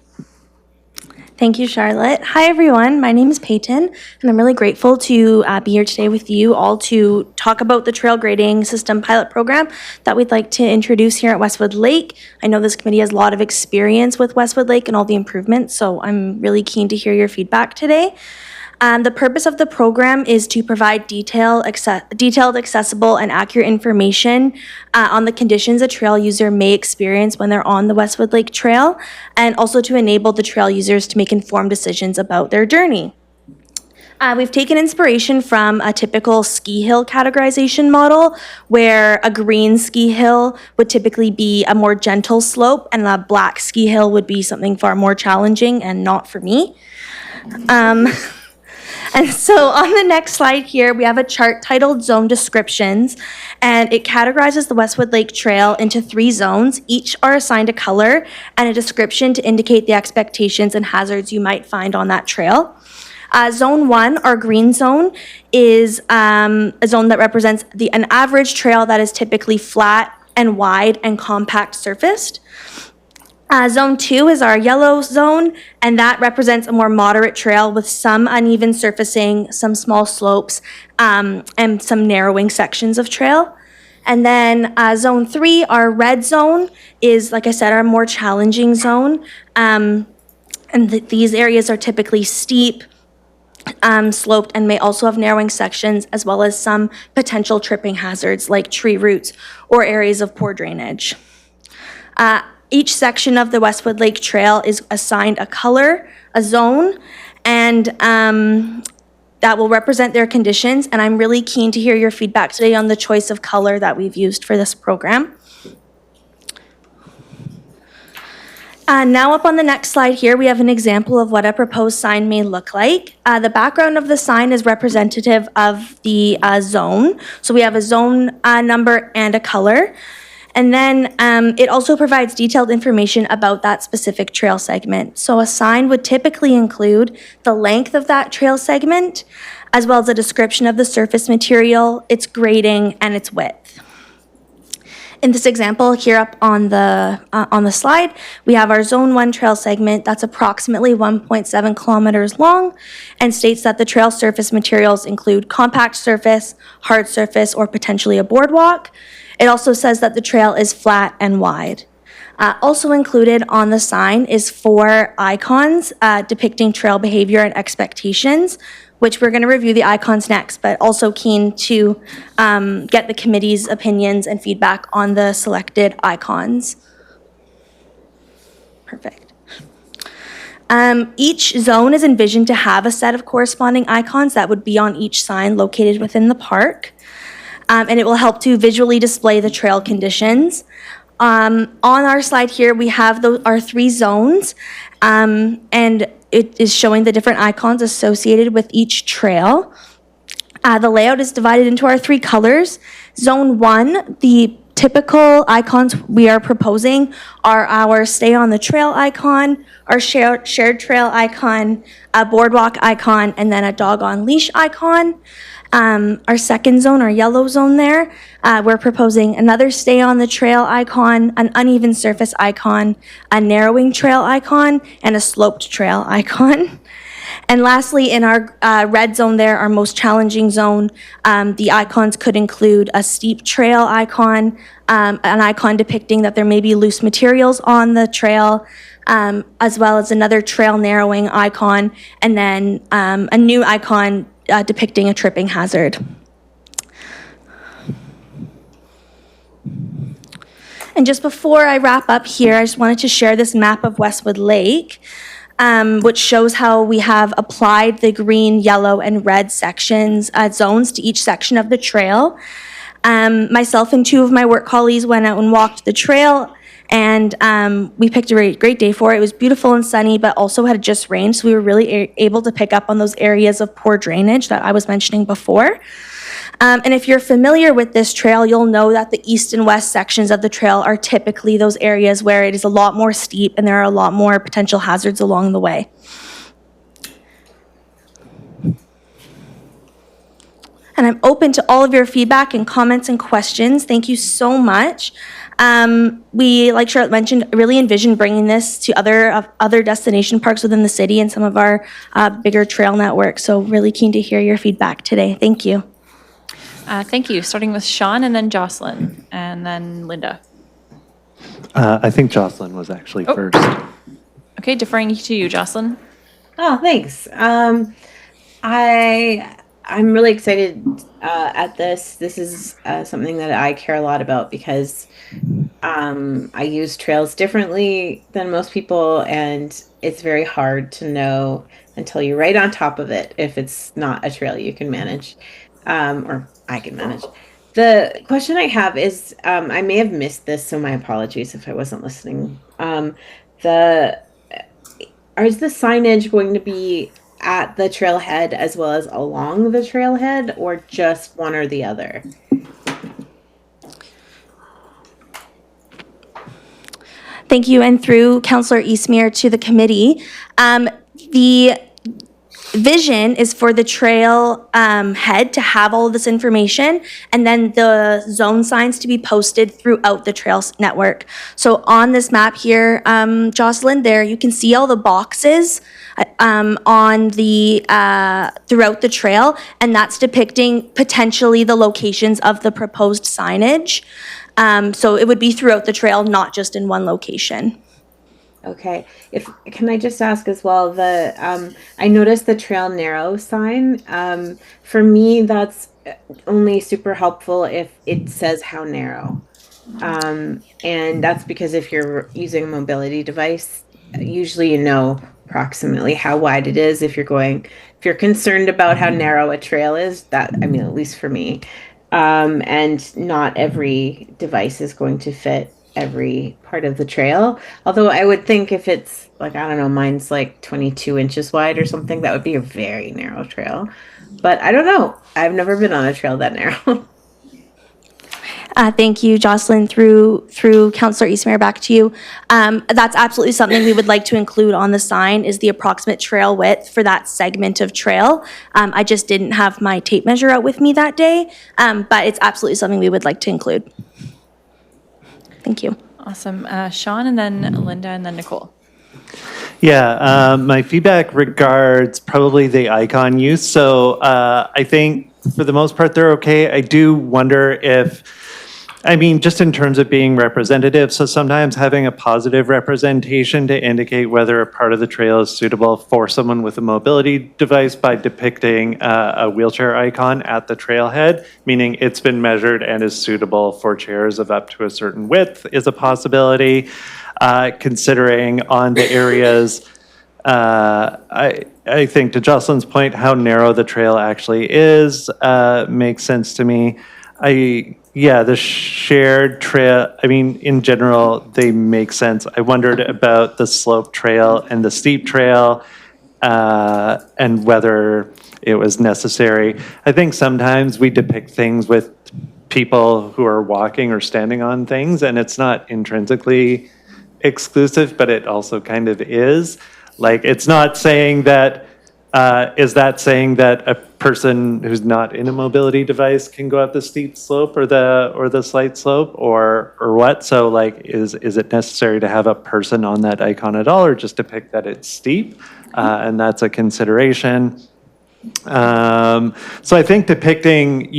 Thank you, Charlotte. Hi, everyone. My name is Peyton, and I'm really grateful to be here today with you all to talk about the trail grading system pilot program that we'd like to introduce here at Westwood Lake. I know this committee has a lot of experience with Westwood Lake and all the improvements, so I'm really keen to hear your feedback today. The purpose of the program is to provide detailed, accessible, and accurate information on the conditions a trail user may experience when they're on the Westwood Lake Trail, and also to enable the trail users to make informed decisions about their journey. We've taken inspiration from a typical ski hill categorization model, where a green ski hill would typically be a more gentle slope, and a black ski hill would be something far more challenging and not for me. And so on the next slide here, we have a chart titled Zone Descriptions, and it categorizes the Westwood Lake Trail into 3 zones. Each are assigned a color and a description to indicate the expectations and hazards you might find on that trail. Zone 1, our green zone, is a zone that represents an average trail that is typically flat and wide and compact surfaced. Zone 2 is our yellow zone, and that represents a more moderate trail with some uneven surfacing, some small slopes, and some narrowing sections of trail. And then Zone 3, our red zone, is, like I said, our more challenging zone. These areas are typically steep, sloped, and may also have narrowing sections, as well as some potential tripping hazards like tree roots or areas of poor drainage. Each section of the Westwood Lake Trail is assigned a color, a zone, and that will represent their conditions. And I'm really keen to hear your feedback today on the choice of color that we've used for this program. Now up on the next slide here, we have an example of what a proposed sign may look like. The background of the sign is representative of the zone. So we have a zone number and a color. And then it also provides detailed information about that specific trail segment. So a sign would typically include the length of that trail segment, as well as a description of the surface material, its grading, and its width. In this example here up on the slide, we have our Zone 1 trail segment that's approximately 1.7 kilometers long and states that the trail surface materials include compact surface, hard surface, or potentially a boardwalk. It also says that the trail is flat and wide. Also included on the sign is 4 icons depicting trail behavior and expectations, which we're going to review the icons next, but also keen to get the committee's opinions and feedback on the selected icons. Perfect. Each zone is envisioned to have a set of corresponding icons that would be on each sign located within the park. And it will help to visually display the trail conditions. On our slide here, we have our 3 zones, and it is showing the different icons associated with each trail. The layout is divided into our 3 colors. Zone 1, the typical icons we are proposing are our stay on the trail icon, our shared trail icon, a boardwalk icon, and then a dog on leash icon. Our second zone, our yellow zone there, we're proposing another stay on the trail icon, an uneven surface icon, a narrowing trail icon, and a sloped trail icon. And lastly, in our red zone there, our most challenging zone, the icons could include a steep trail icon, an icon depicting that there may be loose materials on the trail, as well as another trail narrowing icon, and then a new icon depicting a tripping hazard. And just before I wrap up here, I just wanted to share this map of Westwood Lake, which shows how we have applied the green, yellow, and red sections, zones to each section of the trail. Myself and two of my work colleagues went out and walked the trail, and we picked a great day for it. It was beautiful and sunny, but also had just rained, so we were really able to pick up on those areas of poor drainage that I was mentioning before. And if you're familiar with this trail, you'll know that the east and west sections of the trail are typically those areas where it is a lot more steep and there are a lot more potential hazards along the way. And I'm open to all of your feedback and comments and questions. Thank you so much. We, like Charlotte mentioned, really envision bringing this to other destination parks within the city and some of our bigger trail networks. So really keen to hear your feedback today. Thank you. Thank you. Starting with Sean and then Jocelyn and then Linda. I think Jocelyn was actually first. Okay, deferring to you, Jocelyn. Oh, thanks. I'm really excited at this. This is something that I care a lot about because I use trails differently than most people, and it's very hard to know until you're right on top of it if it's not a trail you can manage, or I can manage. The question I have is, I may have missed this, so my apologies if I wasn't listening. Is the signage going to be at the trailhead as well as along the trailhead, or just one or the other? Thank you, and through Councillor Eastmere to the committee. The vision is for the trail head to have all of this information, and then the zone signs to be posted throughout the trails network. So on this map here, Jocelyn, there you can see all the boxes on the throughout the trail, and that's depicting potentially the locations of the proposed signage. So it would be throughout the trail, not just in one location. Okay. Can I just ask as well, I noticed the trail narrow sign. For me, that's only super helpful if it says how narrow. And that's because if you're using a mobility device, usually you know approximately how wide it is. If you're concerned about how narrow a trail is, at least for me, and not every device is going to fit every part of the trail. Although I would think if it's like, I don't know, mine's like 22 inches wide or something, that would be a very narrow trail. But I don't know. I've never been on a trail that narrow. Thank you, Jocelyn. Through Councillor Eastmere, back to you. That's absolutely something we would like to include on the sign, is the approximate trail width for that segment of trail. I just didn't have my tape measure out with me that day, but it's absolutely something we would like to include. Thank you. Awesome. Sean and then Linda and then Nicole. Yeah, my feedback regards probably the icon use. So I think for the most part, they're okay. I do wonder if, just in terms of being representative, so sometimes having a positive representation to indicate whether a part of the trail is suitable for someone with a mobility device by depicting a wheelchair icon at the trailhead, meaning it's been measured and is suitable for chairs of up to a certain width, is a possibility. Considering on the areas, I think to Jocelyn's point, how narrow the trail actually is makes sense to me. The shared trail, in general, they make sense. I wondered about the slope trail and the steep trail and whether it was necessary. I think sometimes we depict things with people who are walking or standing on things, and it's not intrinsically exclusive, but it also kind of is. Like, it's not saying that, is that saying that a person who's not in a mobility device can go up the steep slope or the slight slope, or what? So like, is it necessary to have a person on that icon at all, or just depict that it's steep? And that's a consideration. So I think depicting,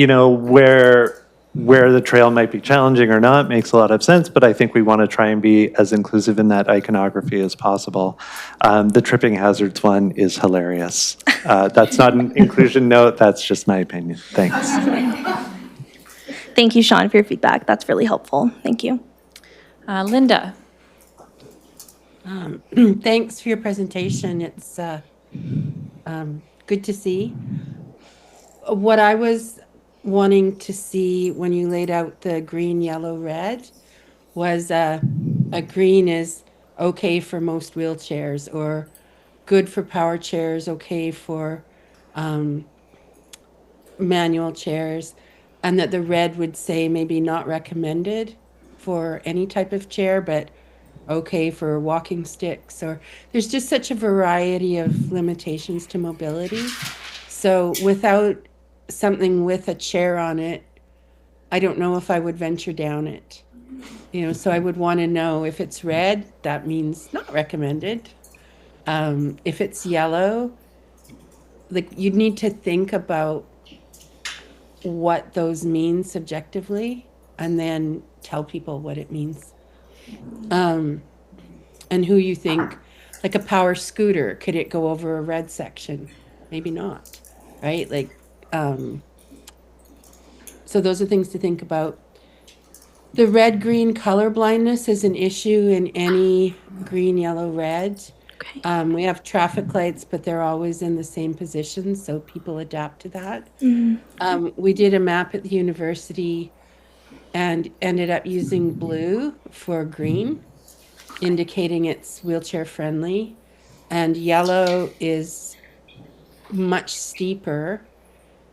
where the trail might be challenging or not makes a lot of sense, but I think we want to try and be as inclusive in that iconography as possible. The tripping hazards one is hilarious. That's not an inclusion note, that's just my opinion. Thanks. Thank you, Sean, for your feedback. That's really helpful. Thank you. Linda? Thanks for your presentation. It's good to see. What I was wanting to see when you laid out the green, yellow, red was a green is okay for most wheelchairs, or good for power chairs, okay for manual chairs, and that the red would say maybe not recommended for any type of chair, but okay for walking sticks. Or there's just such a variety of limitations to mobility. So without something with a chair on it, I don't know if I would venture down it. So I would want to know if it's red, that means not recommended. If it's yellow, like, you'd need to think about what those mean subjectively and then tell people what it means. And who you think, like a power scooter, could it go over a red section? Maybe not, right? Like, so those are things to think about. The red-green color blindness is an issue in any green, yellow, red. Okay. We have traffic lights, but they're always in the same position, so people adapt to that. We did a map at the university and ended up using blue for green, indicating it's wheelchair friendly, and yellow is much steeper,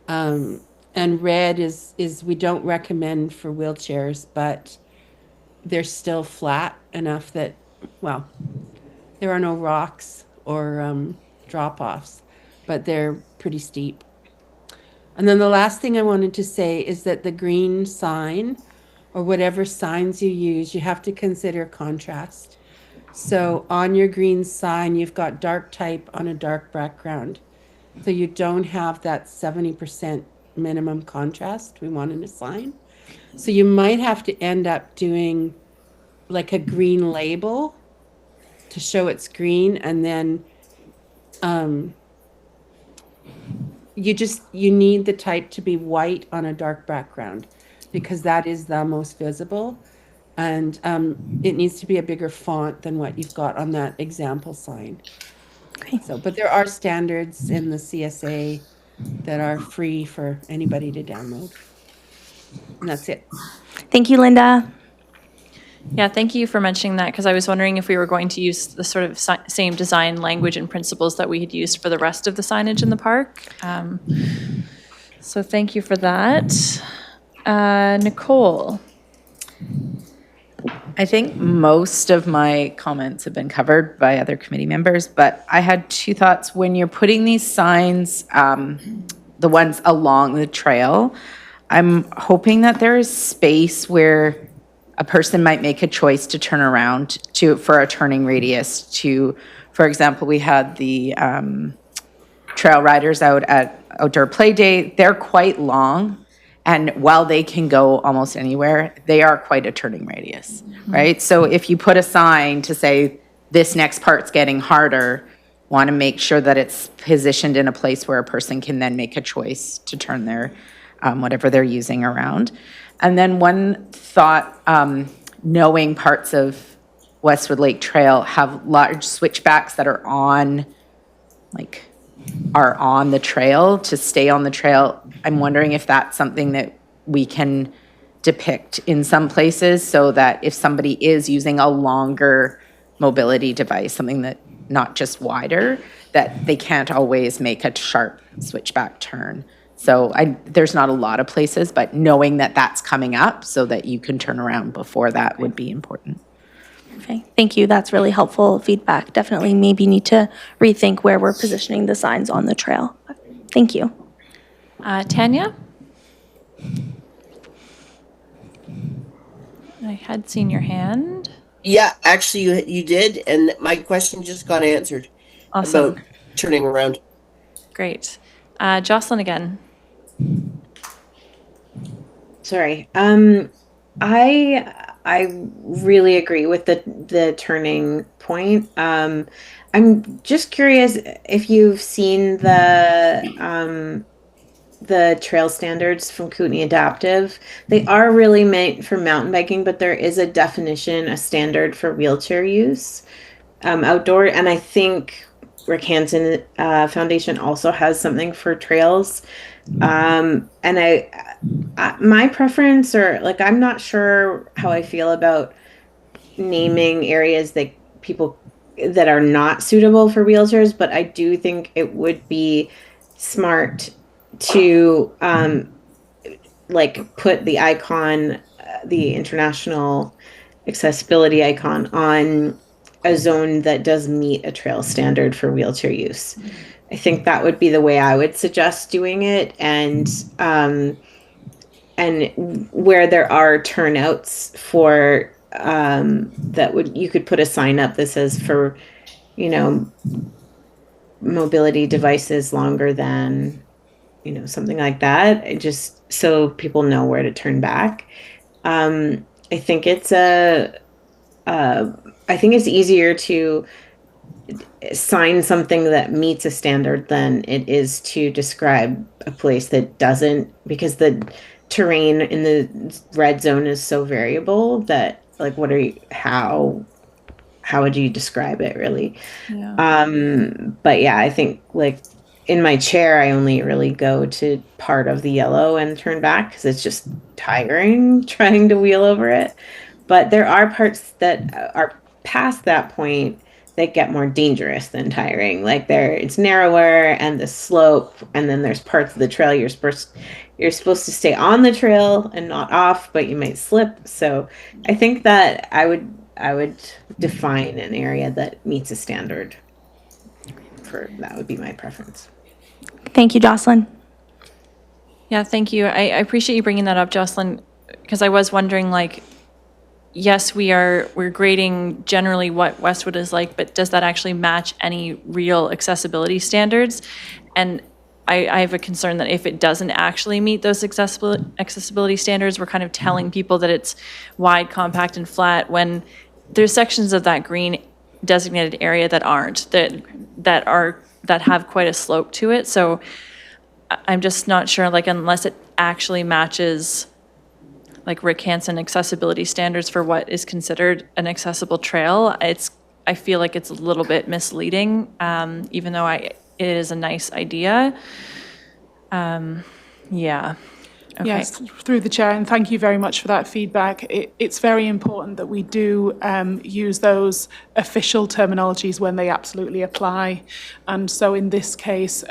and red is we don't recommend for wheelchairs, but they're still flat enough that, well, there are no rocks or drop-offs, but they're pretty steep. And then the last thing I wanted to say is that the green sign, or whatever signs you use, you have to consider contrast. So on your green sign, you've got dark type on a dark background. So you don't have that 70% minimum contrast we want in a sign. So you might have to end up doing like a green label to show it's green, and then you need the type to be white on a dark background, because that is the most visible, and it needs to be a bigger font than what you've got on that example sign. Okay. So, but there are standards in the CSA that are free for anybody to download. And that's it. Thank you, Linda. Yeah, thank you for mentioning that, because I was wondering if we were going to use the sort of same design language and principles that we had used for the rest of the signage in the park. So thank you for that. Nicole? I think most of my comments have been covered by other committee members, but I had two thoughts. When you're putting these signs, the ones along the trail, I'm hoping that there is space where a person might make a choice to turn around for a turning radius to, for example, we had the trail riders out at Outdoor Play Day. They're quite long. And while they can go almost anywhere, they are quite a turning radius, right? So if you put a sign to say, this next part's getting harder, want to make sure that it's positioned in a place where a person can then make a choice to turn their, whatever they're using around. And then one thought, knowing parts of Westwood Lake Trail have large switchbacks that are on the trail to stay on the trail. I'm wondering if that's something that we can depict in some places, so that if somebody is using a longer mobility device, something that not just wider, that they can't always make a sharp switchback turn. So there's not a lot of places, but knowing that that's coming up so that you can turn around before that would be important. Okay, thank you. That's really helpful feedback. Definitely maybe need to rethink where we're positioning the signs on the trail. Thank you. Tanya? I had seen your hand. Yeah, actually, you did, and my question just got answered Awesome. about turning around. Great. Jocelyn again. Sorry. I really agree with the turning point. I'm just curious if you've seen the trail standards from Kootenai Adaptive. They are really meant for mountain biking, but there is a definition, a standard for wheelchair use outdoor. And I think Rick Hansen Foundation also has something for trails. And my preference, or like, I'm not sure how I feel about naming areas that people that are not suitable for wheelchairs, but I do think it would be smart to like put the icon, the international accessibility icon, on a zone that does meet a trail standard for wheelchair use. I think that would be the way I would suggest doing it, and where there are turnouts for that would, you could put a sign up that says for, you know, mobility devices longer than, you know, something like that, just so people know where to turn back. I think it's I think it's easier to sign something that meets a standard than it is to describe a place that doesn't, because the terrain in the red zone is so variable that, like, what are you, how would you describe it, really? Yeah. But yeah, I think, like, in my chair, I only really go to part of the yellow and turn back because it's just tiring trying to wheel over it. But there are parts that are past that point that get more dangerous than tiring. Like, it's narrower and the slope, and then there's parts of the trail you're supposed to stay on the trail and not off, but you might slip. So I think that I would define an area that meets a standard. That would be my preference. Thank you, Jocelyn. Yeah, thank you. I appreciate you bringing that up, Jocelyn, because I was wondering, like, yes, we're grading generally what Westwood is like, but does that actually match any real accessibility standards? And I have a concern that if it doesn't actually meet those accessibility standards, we're kind of telling people that it's wide, compact, and flat, when there's sections of that green designated area that aren't, that have quite a slope to it. So I'm just not sure, like, unless it actually matches like Rick Hansen accessibility standards for what is considered an accessible trail, I feel like it's a little bit misleading, even though it is a nice idea. Yeah. Okay. Yes, through the chair, and thank you very much for that feedback. It's very important that we do use those official terminologies when they absolutely apply. And so in this case,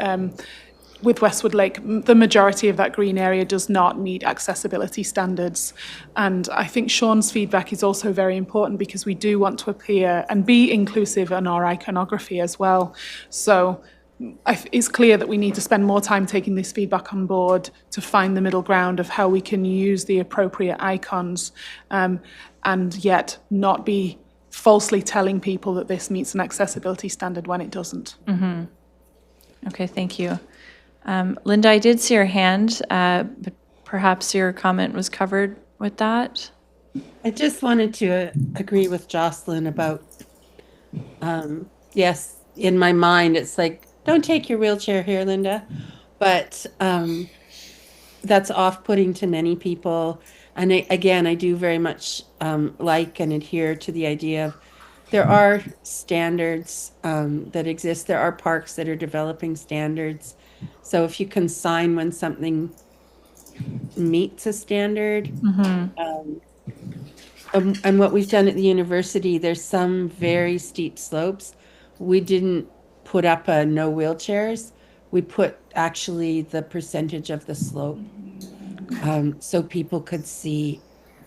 with Westwood Lake, the majority of that green area does not meet accessibility standards. And I think Sean's feedback is also very important, because we do want to appear and be inclusive in our iconography as well. So it's clear that we need to spend more time taking this feedback on board to find the middle ground of how we can use the appropriate icons, and yet not be falsely telling people that this meets an accessibility standard when it doesn't. Mm-hmm. Okay, thank you. Linda, I did see your hand, but perhaps your comment was covered with that. I just wanted to agree with Jocelyn about, yes, in my mind, it's like, don't take your wheelchair here, Linda. But that's off-putting to many people. And again, I do very much like and adhere to the idea of, there are standards that exist. There are parks that are developing standards. So if you can sign when something meets a standard, and what we've done at the university, there's some very steep slopes. We didn't put up a no wheelchairs, we put actually the percentage of the slope, so people could see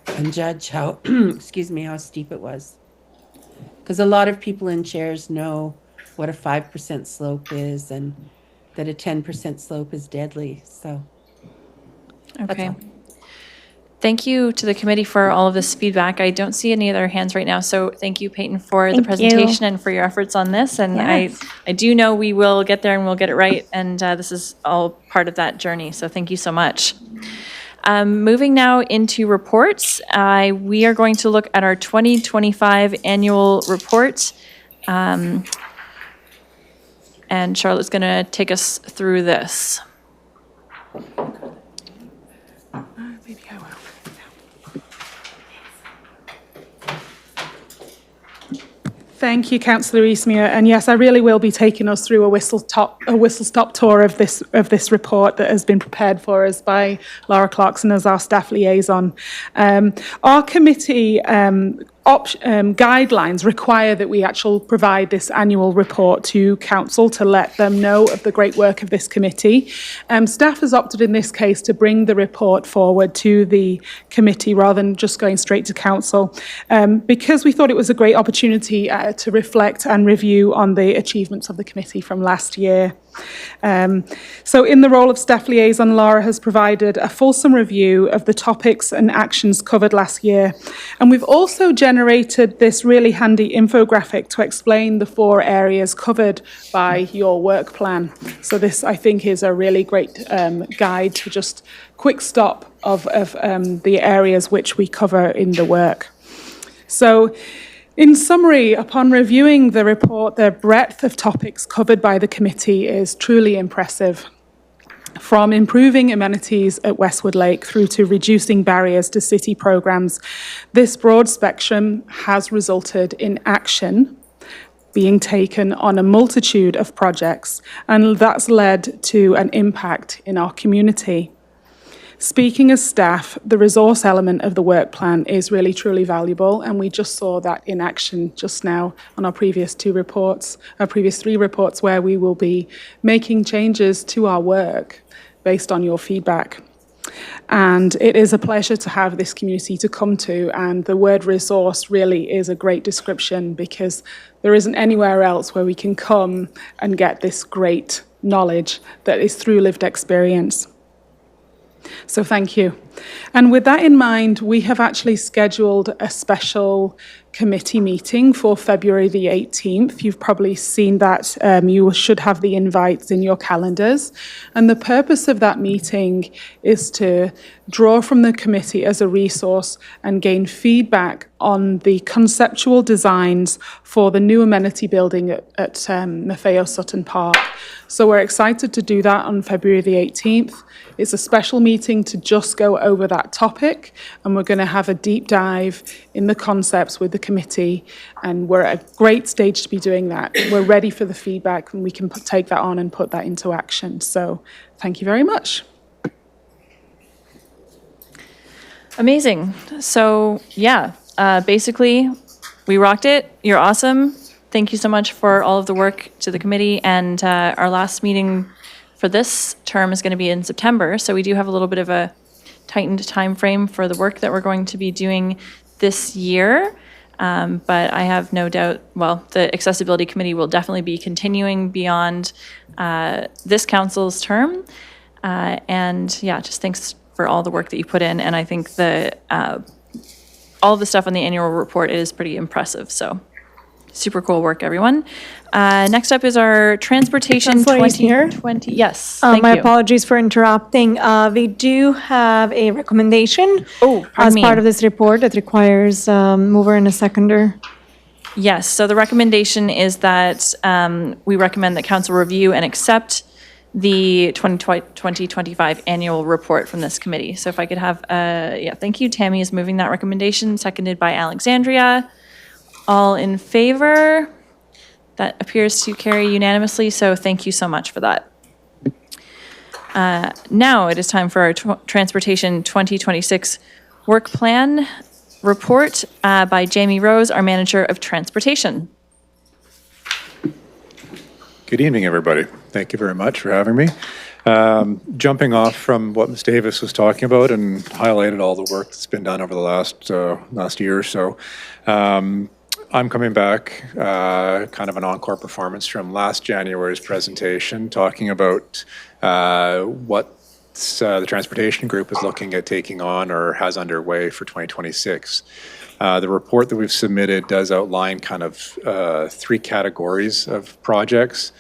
and judge how, excuse me, how steep it was. Because a lot of people in chairs know what a 5% slope is and that a 10% slope is deadly, so. that's Okay. all. Thank you to the committee for all of this feedback. I don't see any other hands right now, so thank you, Peyton, for the Thank you. presentation and for your efforts on this. And Yes. I do know we will get there and we'll get it right, and this is all part of that journey, so thank you so much. Moving now into reports, we are going to look at our 2025 annual report. And Charlotte's going to take us through this. Maybe I will. Thank you, Councillor Eastmere. And yes, I really will be taking us through a whistle-stop tour of this report that has been prepared for us by Laura Clarkson as our staff liaison. Our committee guidelines require that we actually provide this annual report to council to let them know of the great work of this committee. Staff has opted in this case to bring the report forward to the committee rather than just going straight to council, because we thought it was a great opportunity to reflect and review on the achievements of the committee from last year. So in the role of staff liaison, Laura has provided a fulsome review of the topics and actions covered last year. And we've also generated this really handy infographic to explain the 4 areas covered by your work plan. So this, I think, is a really great guide to just quick stop of the areas which we cover in the work. So in summary, upon reviewing the report, the breadth of topics covered by the committee is truly impressive. From improving amenities at Westwood Lake through to reducing barriers to city programmes, this broad spectrum has resulted in action being taken on a multitude of projects, and that's led to an impact in our community. Speaking as staff, the resource element of the work plan is really truly valuable, and we just saw that in action just now on our previous 3 reports, where we will be making changes to our work based on your feedback. And it is a pleasure to have this community to come to, and the word resource really is a great description because there isn't anywhere else where we can come and get this great knowledge that is through lived experience. So thank you. And with that in mind, we have actually scheduled a special committee meeting for February the 18th. You've probably seen that. You should have the invites in your calendars. And the purpose of that meeting is to draw from the committee as a resource and gain feedback on the conceptual designs for the new amenity building at Maffeo Sutton Park. So we're excited to do that on February the 18th. It's a special meeting to just go over that topic, and we're going to have a deep dive in the concepts with the committee, and we're at a great stage to be doing that. We're ready for the feedback, and we can take that on and put that into action. So thank you very much. Amazing. So yeah, basically, we rocked it. You're awesome. Thank you so much for all of the work to the committee, and our last meeting for this term is going to be in September, so we do have a little bit of a tightened time frame for the work that we're going to be doing this year. But I have no doubt, well, the Accessibility Committee will definitely be continuing beyond this council's term. And yeah, just thanks for all the work that you put in. And I think all of the stuff on the annual report is pretty impressive. So super cool work, everyone. Next up is our Transportation Councillor Eastmere? 2020. Yes, thank my you. apologies for interrupting. We do have a recommendation Oh, pardon as me. part of this report that requires mover and a seconder. Yes, so the recommendation is that we recommend that council review and accept the 2025 annual report from this committee. So if I could have, thank you. Tammy is moving that recommendation, seconded by Alexandria. All in favor? That appears to carry unanimously, so thank you so much for that. Now it is time for our Transportation 2026 Work Plan report by Jamie Rose, our Manager of Transportation. Good evening, everybody. Thank you very much for having me. Jumping off from what Ms. Davis was talking about and highlighted all the work that's been done over the last year or so, I'm coming back, kind of an encore performance from last January's presentation, talking about what the transportation group is looking at taking on or has underway for 2026. The report that we've submitted does outline kind of 3 categories of projects.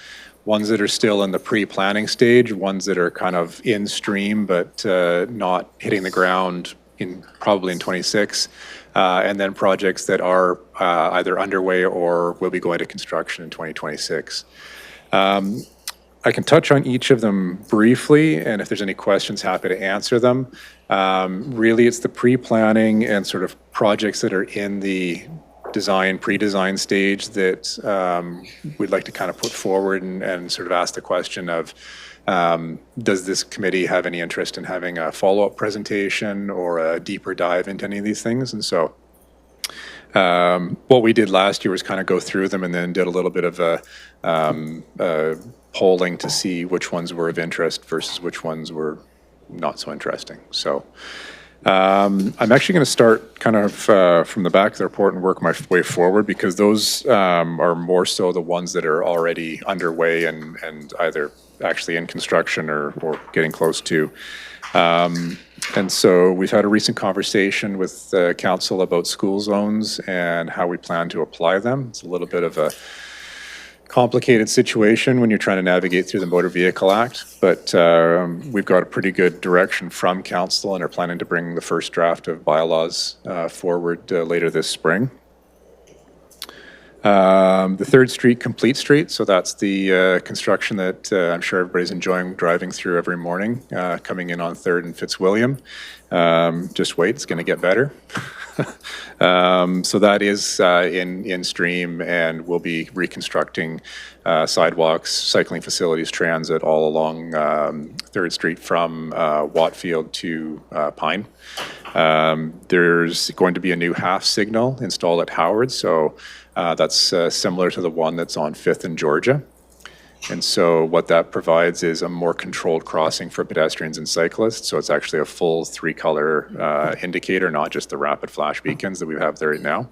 Ones that are still in the pre-planning stage, ones that are kind of in stream but not hitting the ground probably in 26, and then projects that are either underway or will be going to construction in 2026. I can touch on each of them briefly, and if there's any questions, happy to answer them. Really, it's the pre-planning and sort of projects that are in the pre-design stage that we'd like to kind of put forward and sort of ask the question of, does this committee have any interest in having a follow-up presentation or a deeper dive into any of these things? And so what we did last year was kind of go through them and then did a little bit of a polling to see which ones were of interest versus which ones were not so interesting. So I'm actually going to start kind of from the back of the report and work my way forward, because those are more so the ones that are already underway and either actually in construction or getting close to. And so we've had a recent conversation with council about school zones and how we plan to apply them. It's a little bit of a complicated situation when you're trying to navigate through the Motor Vehicle Act, but we've got a pretty good direction from council and are planning to bring the first draft of bylaws forward later this spring. The 3rd Street Complete Street, so that's the construction that I'm sure everybody's enjoying driving through every morning, coming in on 3rd and Fitzwilliam. Just wait, it's going to get better. So that is in stream, and we'll be reconstructing sidewalks, cycling facilities, transit all along 3rd Street from Watfield to Pine. There's going to be a new half signal installed at Howard, so that's similar to the one that's on 5th and Georgia. And so what that provides is a more controlled crossing for pedestrians and cyclists. So it's actually a full 3-color indicator, not just the rapid flash beacons that we have there right now.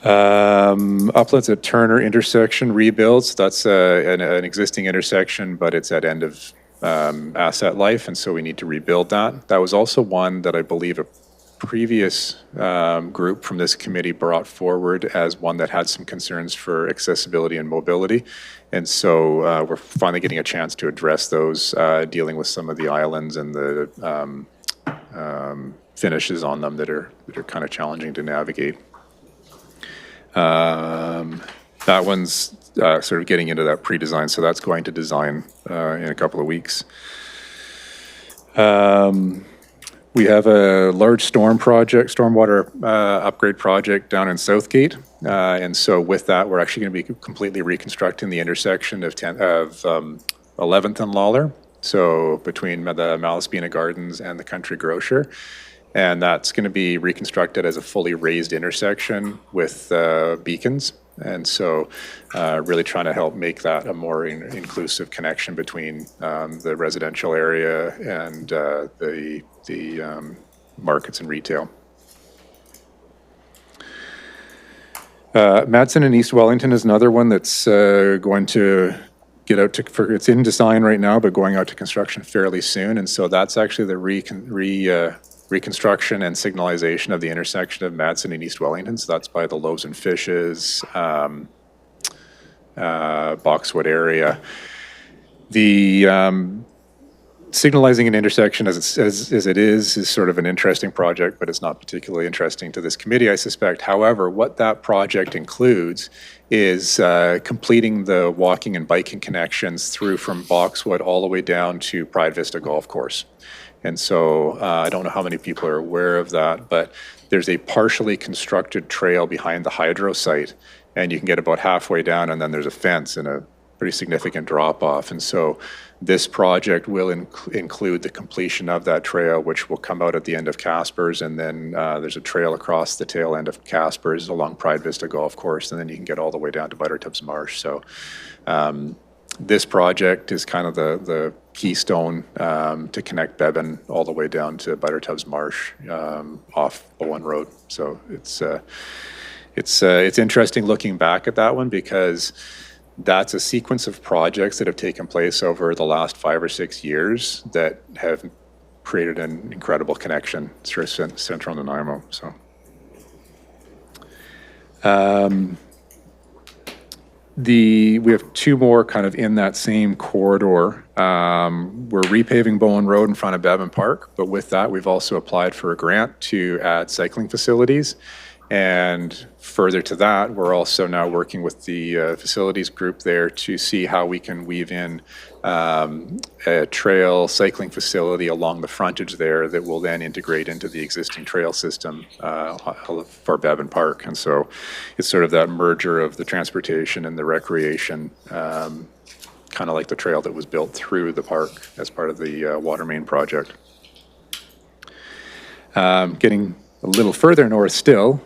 Uplands at Turner intersection rebuild. So that's an existing intersection, but it's at end of asset life, and so we need to rebuild that. That was also one that I believe a previous group from this committee brought forward as one that had some concerns for accessibility and mobility. And so we're finally getting a chance to address those, dealing with some of the islands and the finishes on them that are kind of challenging to navigate. That one's sort of getting into that pre-design, so that's going to design in a couple of weeks. We have a large stormwater upgrade project down in Southgate. And so with that, we're actually going to be completely reconstructing the intersection of 11th and Lawler. So between the Malaspina Gardens and the Country Grocer. And that's going to be reconstructed as a fully raised intersection with beacons. And so really trying to help make that a more inclusive connection between the residential area and the markets and retail. Madsen and East Wellington is another one that's going to get out to, it's in design right now, but going out to construction fairly soon. And so that's actually the reconstruction and signalization of the intersection of Madsen and East Wellington. So that's by the Loaves and Fishes, Boxwood area. The signalizing an intersection as it is sort of an interesting project, but it's not particularly interesting to this committee, I suspect. However, what that project includes is completing the walking and biking connections through from Boxwood all the way down to Pride Vista Golf Course. And so I don't know how many people are aware of that, but there's a partially constructed trail behind the hydro site, and you can get about halfway down, and then there's a fence and a pretty significant drop off. And so this project will include the completion of that trail, which will come out at the end of Caspers, and then there's a trail across the tail end of Caspers along Pride Vista Golf Course, and then you can get all the way down to Buttertubs Marsh. So this project is kind of the keystone to connect Bevan all the way down to Buttertubs Marsh off Bowen Road. So it's interesting looking back at that one, because that's a sequence of projects that have taken place over the last 5 or 6 years that have created an incredible connection through Central Nanaimo. So. We have 2 more kind of in that same corridor. We're repaving Bowen Road in front of Bevan Park, but with that, we've also applied for a grant to add cycling facilities. And further to that, we're also now working with the facilities group there to see how we can weave in a trail cycling facility along the frontage there that will then integrate into the existing trail system for Bevan Park. And so it's sort of that merger of the transportation and the recreation, kind of like the trail that was built through the park as part of the water main project. Getting a little further north still,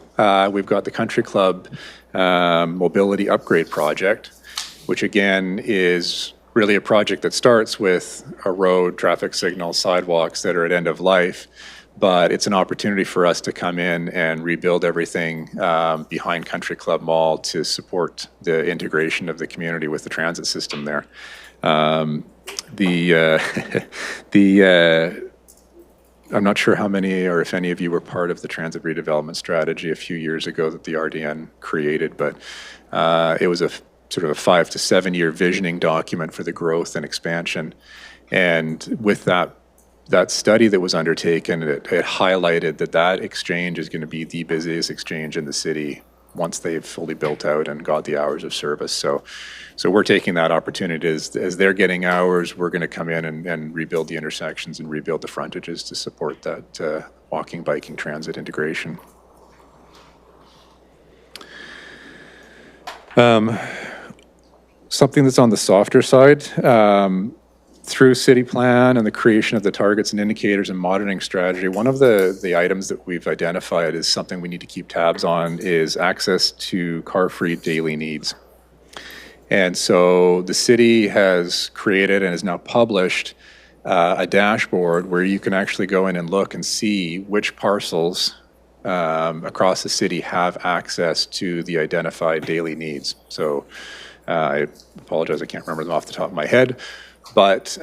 we've got the Country Club Mobility Upgrade Project, which again is really a project that starts with a road, traffic signals, sidewalks that are at end of life, but it's an opportunity for us to come in and rebuild everything behind Country Club Mall to support the integration of the community with the transit system there. I'm not sure how many or if any of you were part of the transit redevelopment strategy a few years ago that the RDN created, but it was a sort of a 5 to 7 year visioning document for the growth and expansion. And with that study that was undertaken, it highlighted that exchange is going to be the busiest exchange in the city once they've fully built out and got the hours of service. So we're taking that opportunity as they're getting hours, we're going to come in and rebuild the intersections and rebuild the frontages to support that walking, biking, transit integration. Something that's on the softer side, through city plan and the creation of the targets and indicators and monitoring strategy, one of the items that we've identified as something we need to keep tabs on is access to car-free daily needs. And so the city has created and has now published a dashboard where you can actually go in and look and see which parcels across the city have access to the identified daily needs. So I apologize, I can't remember them off the top of my head, but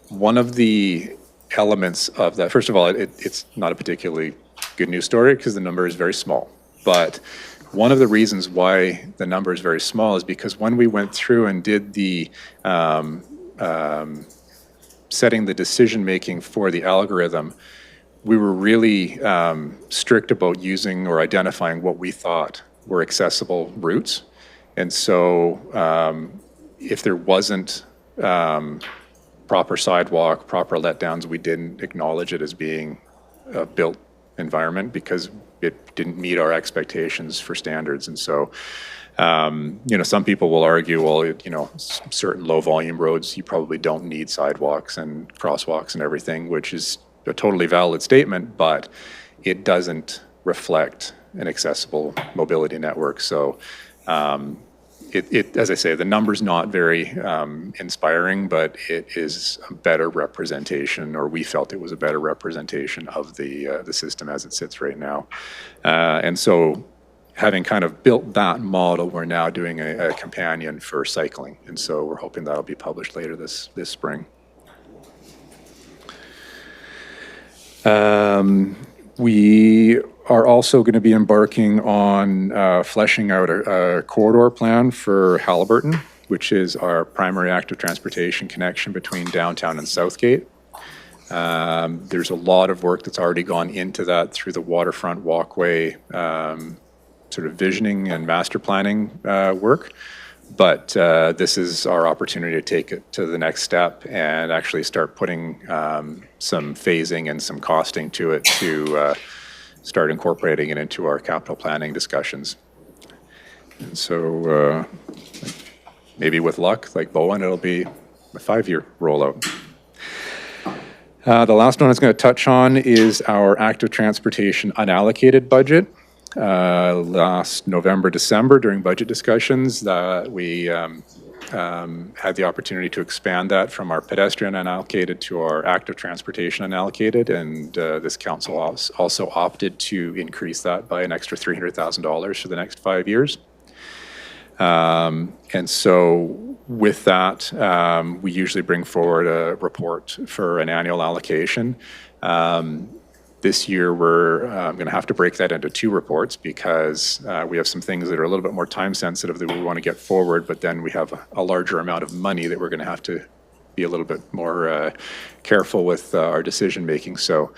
one of the elements of that, first of all, it's not a particularly good news story because the number is very small, but one of the reasons why the number is very small is because when we went through and did the setting the decision making for the algorithm, we were really strict about using or identifying what we thought were accessible routes. And so if there wasn't proper sidewalk, proper letdowns, we didn't acknowledge it as being a built environment because it didn't meet our expectations for standards. And so, some people will argue, well, certain low volume roads, you probably don't need sidewalks and crosswalks and everything, which is a totally valid statement, but it doesn't reflect an accessible mobility network. So, as I say, the number's not very inspiring, but it is a better representation, or we felt it was a better representation of the system as it sits right now. And so having kind of built that model, we're now doing a companion for cycling. And so we're hoping that'll be published later this spring. We are also going to be embarking on fleshing out a corridor plan for Haliburton, which is our primary active transportation connection between downtown and Southgate. There's a lot of work that's already gone into that through the waterfront walkway sort of visioning and master planning work. But this is our opportunity to take it to the next step and actually start putting some phasing and some costing to it to start incorporating it into our capital planning discussions. And so maybe with luck, like Bowen, it'll be a 5-year rollout. The last one I was going to touch on is our active transportation unallocated budget. Last November, December, during budget discussions, we had the opportunity to expand that from our pedestrian unallocated to our active transportation unallocated, and this council also opted to increase that by an extra $300,000 for the next 5 years. And so with that, we usually bring forward a report for an annual allocation. This year, we're going to have to break that into 2 reports because we have some things that are a little bit more time sensitive that we want to get forward, but then we have a larger amount of money that we're going to have to be a little bit more careful with our decision making. So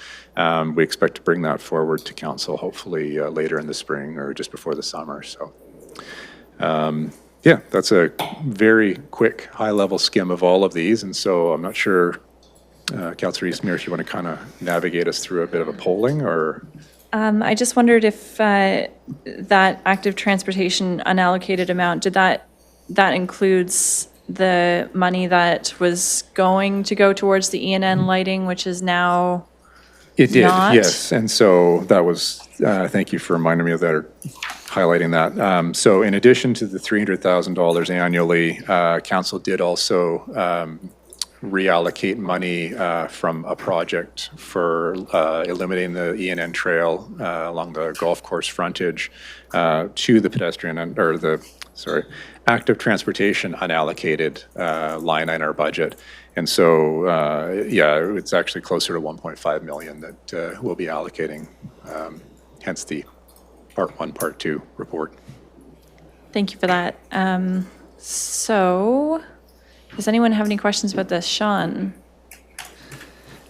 we expect to bring that forward to council hopefully later in the spring or just before the summer. So yeah, that's a very quick high-level skim of all of these. And so I'm not sure, Councillor Eastmere, if you want to kind of navigate us through a bit of a polling or... I just wondered if that active transportation unallocated amount, that includes the money that was going to go towards the ENN lighting, which is now It did, not? yes. And so that was, thank you for reminding me of that, or highlighting that. So in addition to the $300,000 annually, council did also reallocate money from a project for eliminating the ENN trail along the golf course frontage to the pedestrian or the active transportation unallocated line in our budget. And so, yeah, it's actually closer to 1.5 million that we'll be allocating, hence the Part 1, Part 2 report. Thank you for that. So, does anyone have any questions about this? Sean?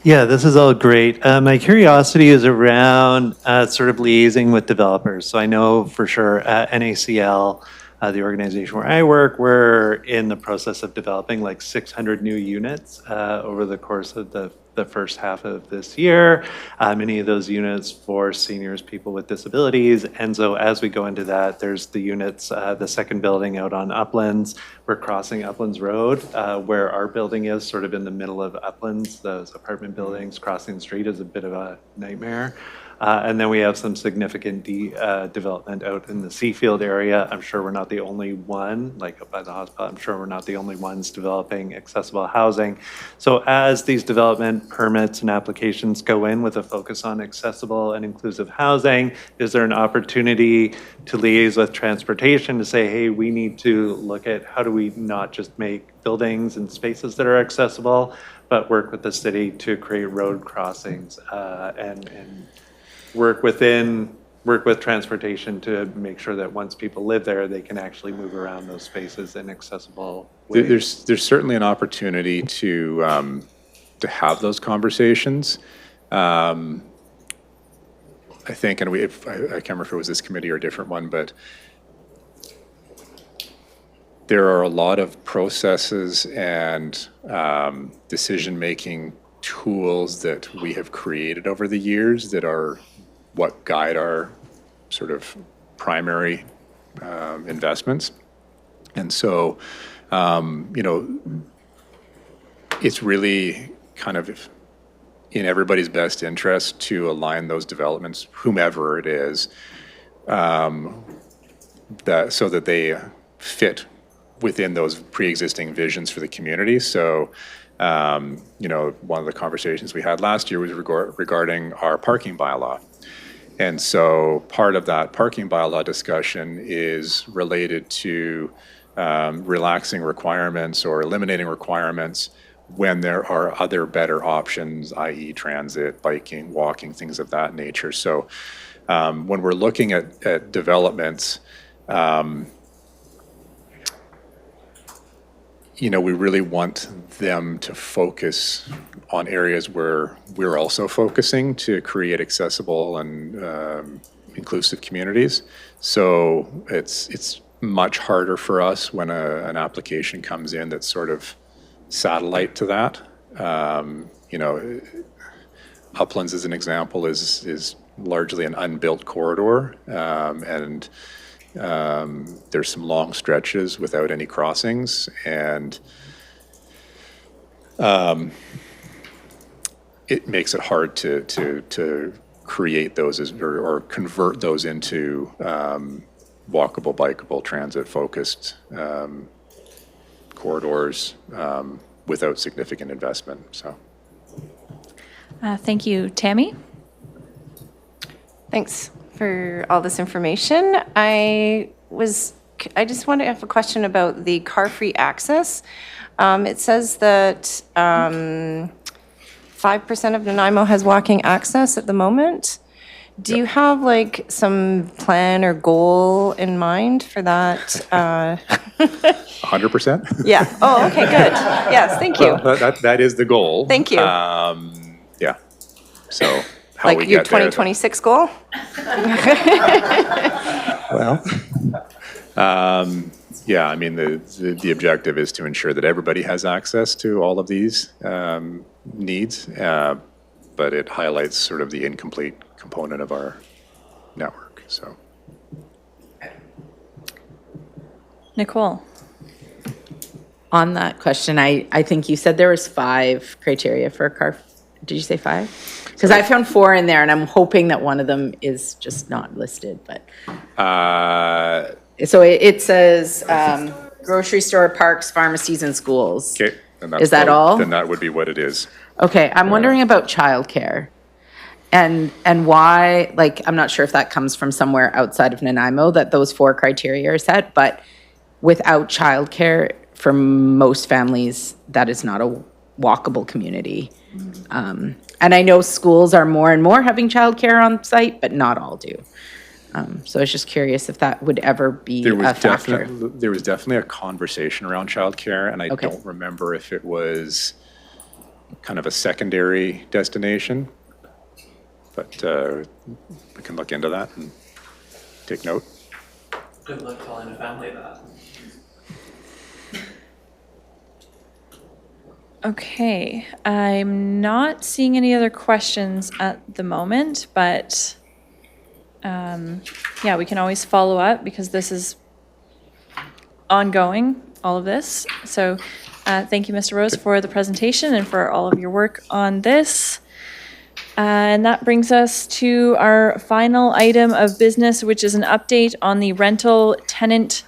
Yeah, this is all great. My curiosity is around sort of liaising with developers. So I know for sure at NACL, the organization where I work, we're in the process of developing like 600 new units over the course of the first half of this year. Many of those units for seniors, people with disabilities. And so as we go into that, there's the units, the second building out on Uplands. We're crossing Uplands Road, where our building is sort of in the middle of Uplands. Those apartment buildings, crossing the street is a bit of a nightmare. And then we have some significant development out in the Seafield area. I'm sure we're not the only one, like up by the hospital, I'm sure we're not the only ones developing accessible housing. So as these development permits and applications go in with a focus on accessible and inclusive housing, is there an opportunity to liaise with transportation to say, hey, we need to look at how do we not just make buildings and spaces that are accessible, but work with the city to create road crossings and work with transportation to make sure that once people live there, they can actually move around those spaces in accessible ways. There's certainly an opportunity to have those conversations. I think, and I can't remember if it was this committee or a different one, but there are a lot of processes and decision-making tools that we have created over the years that are what guide our sort of primary investments. And so, you know, it's really kind of in everybody's best interest to align those developments, whomever it is, that so that they fit within those pre-existing visions for the community. So, you know, one of the conversations we had last year was regarding our parking bylaw. And so part of that parking bylaw discussion is related to relaxing requirements or eliminating requirements when there are other better options, i.e. transit, biking, walking, things of that nature. So when we're looking at developments, you know, we really want them to focus on areas where we're also focusing to create accessible and inclusive communities. So it's much harder for us when an application comes in that's sort of satellite to that. You know, Uplands as an example is largely an unbuilt corridor, and There's some long stretches without any crossings, and it makes it hard to create those or convert those into walkable, bikeable, transit-focused corridors without significant investment. So, Thank you. Tammy? Thanks for all this information. I just want to have a question about the car-free access. It says that 5% of Nanaimo has walking access at the moment. Do you have like some plan or goal in mind for that? 100%? Yeah. Oh, okay, good. Yes, thank you. Well, that is the goal. Thank you. Yeah. So how Like we your get there, 2026 goal? Well, yeah, I mean, the objective is to ensure that everybody has access to all of these needs, but it highlights sort of the incomplete component of our network, so. Nicole? On that question, I think you said there was 5 criteria for a car. Did you say 5? Because I found 4 in there, and I'm hoping that one of them is just not listed, but. So it says grocery store, parks, pharmacies, and schools. Okay. Is that all? Then that would be what it is. Okay, I'm wondering about childcare. And why, like, I'm not sure if that comes from somewhere outside of Nanaimo, that those 4 criteria are set, but without childcare, for most families, that is not a walkable community. And I know schools are more and more having childcare on site, but not all do. So I was just curious if that would ever be a factor. There was definitely a conversation around childcare, and I don't remember if it was kind of a secondary destination, but we can look into that and take note. Good luck telling a family that. Okay, I'm not seeing any other questions at the moment, but yeah, we can always follow up because this is ongoing, all of this. So thank you, Mr. Rose, for the presentation and for all of your work on this. And that brings us to our final item of business, which is an update on the rental tenant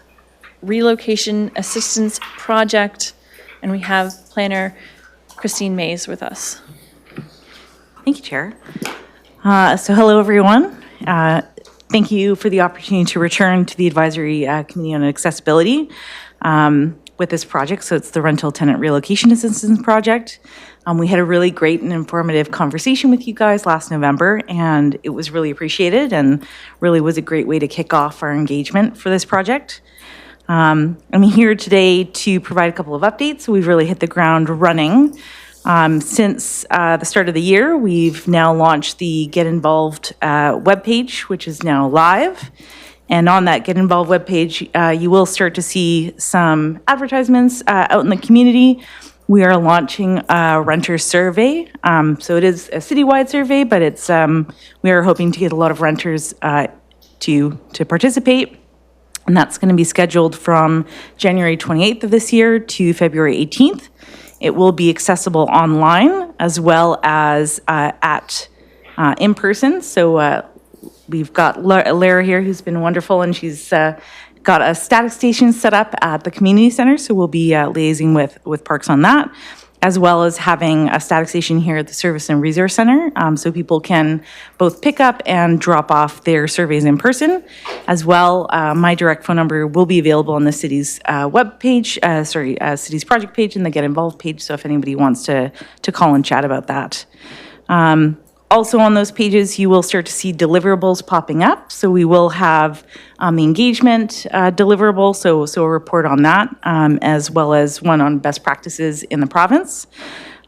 relocation assistance project. And we have planner Christine Mays with us. Thank you, Chair. So hello, everyone. Thank you for the opportunity to return to the Advisory Committee on Accessibility with this project. So it's the Rental Tenant Relocation Assistance Project. We had a really great and informative conversation with you guys last November, and it was really appreciated and really was a great way to kick off our engagement for this project. I'm here today to provide a couple of updates. So we've really hit the ground running. Since the start of the year, we've now launched the Get Involved webpage, which is now live. And on that Get Involved webpage, you will start to see some advertisements out in the community. We are launching a renter survey. So it is a citywide survey, but it's we are hoping to get a lot of renters to participate. And that's going to be scheduled from January 28th of this year to February 18th. It will be accessible online as well as in person. So we've got Lara here, who's been wonderful, and she's got a static station set up at the community center. So we'll be liaising with Parks on that, as well as having a static station here at the Service and Resource Center, so people can both pick up and drop off their surveys in person. As well, my direct phone number will be available on the city's webpage, city's project page and the Get Involved page, so if anybody wants to call and chat about that. Also on those pages, you will start to see deliverables popping up. So we will have the engagement deliverable, so a report on that, as well as one on best practices in the province.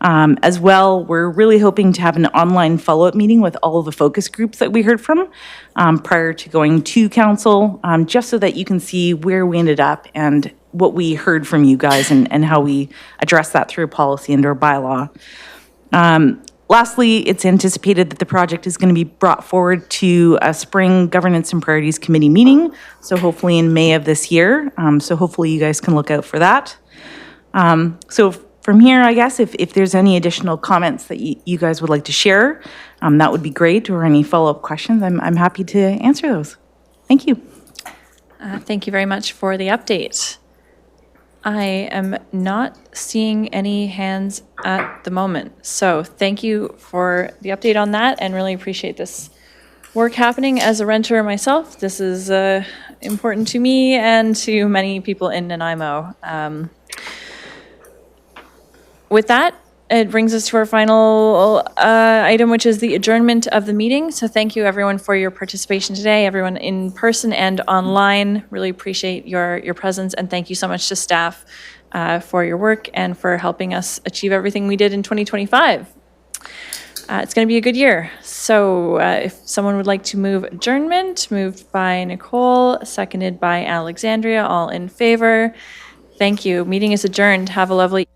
As well, we're really hoping to have an online follow-up meeting with all of the focus groups that we heard from prior to going to council, just so that you can see where we ended up and what we heard from you guys and how we address that through policy and or bylaw. Lastly, it's anticipated that the project is going to be brought forward to a spring Governance and Priorities Committee meeting, so hopefully in May of this year. So hopefully you guys can look out for that. So from here, I guess, if there's any additional comments that you guys would like to share, that would be great, or any follow-up questions, I'm happy to answer those. Thank you. Thank you very much for the update. I am not seeing any hands at the moment. So thank you for the update on that, and really appreciate this work happening. As a renter myself, this is important to me and to many people in Nanaimo. With that, it brings us to our final item, which is the adjournment of the meeting. So thank you, everyone, for your participation today, everyone in person and online. Really appreciate your presence, and thank you so much to staff for your work and for helping us achieve everything we did in 2025. It's going to be a good year. So if someone would like to move adjournment, moved by Nicole, seconded by Alexandria, all in favor. Thank you. Meeting is adjourned. Have a lovely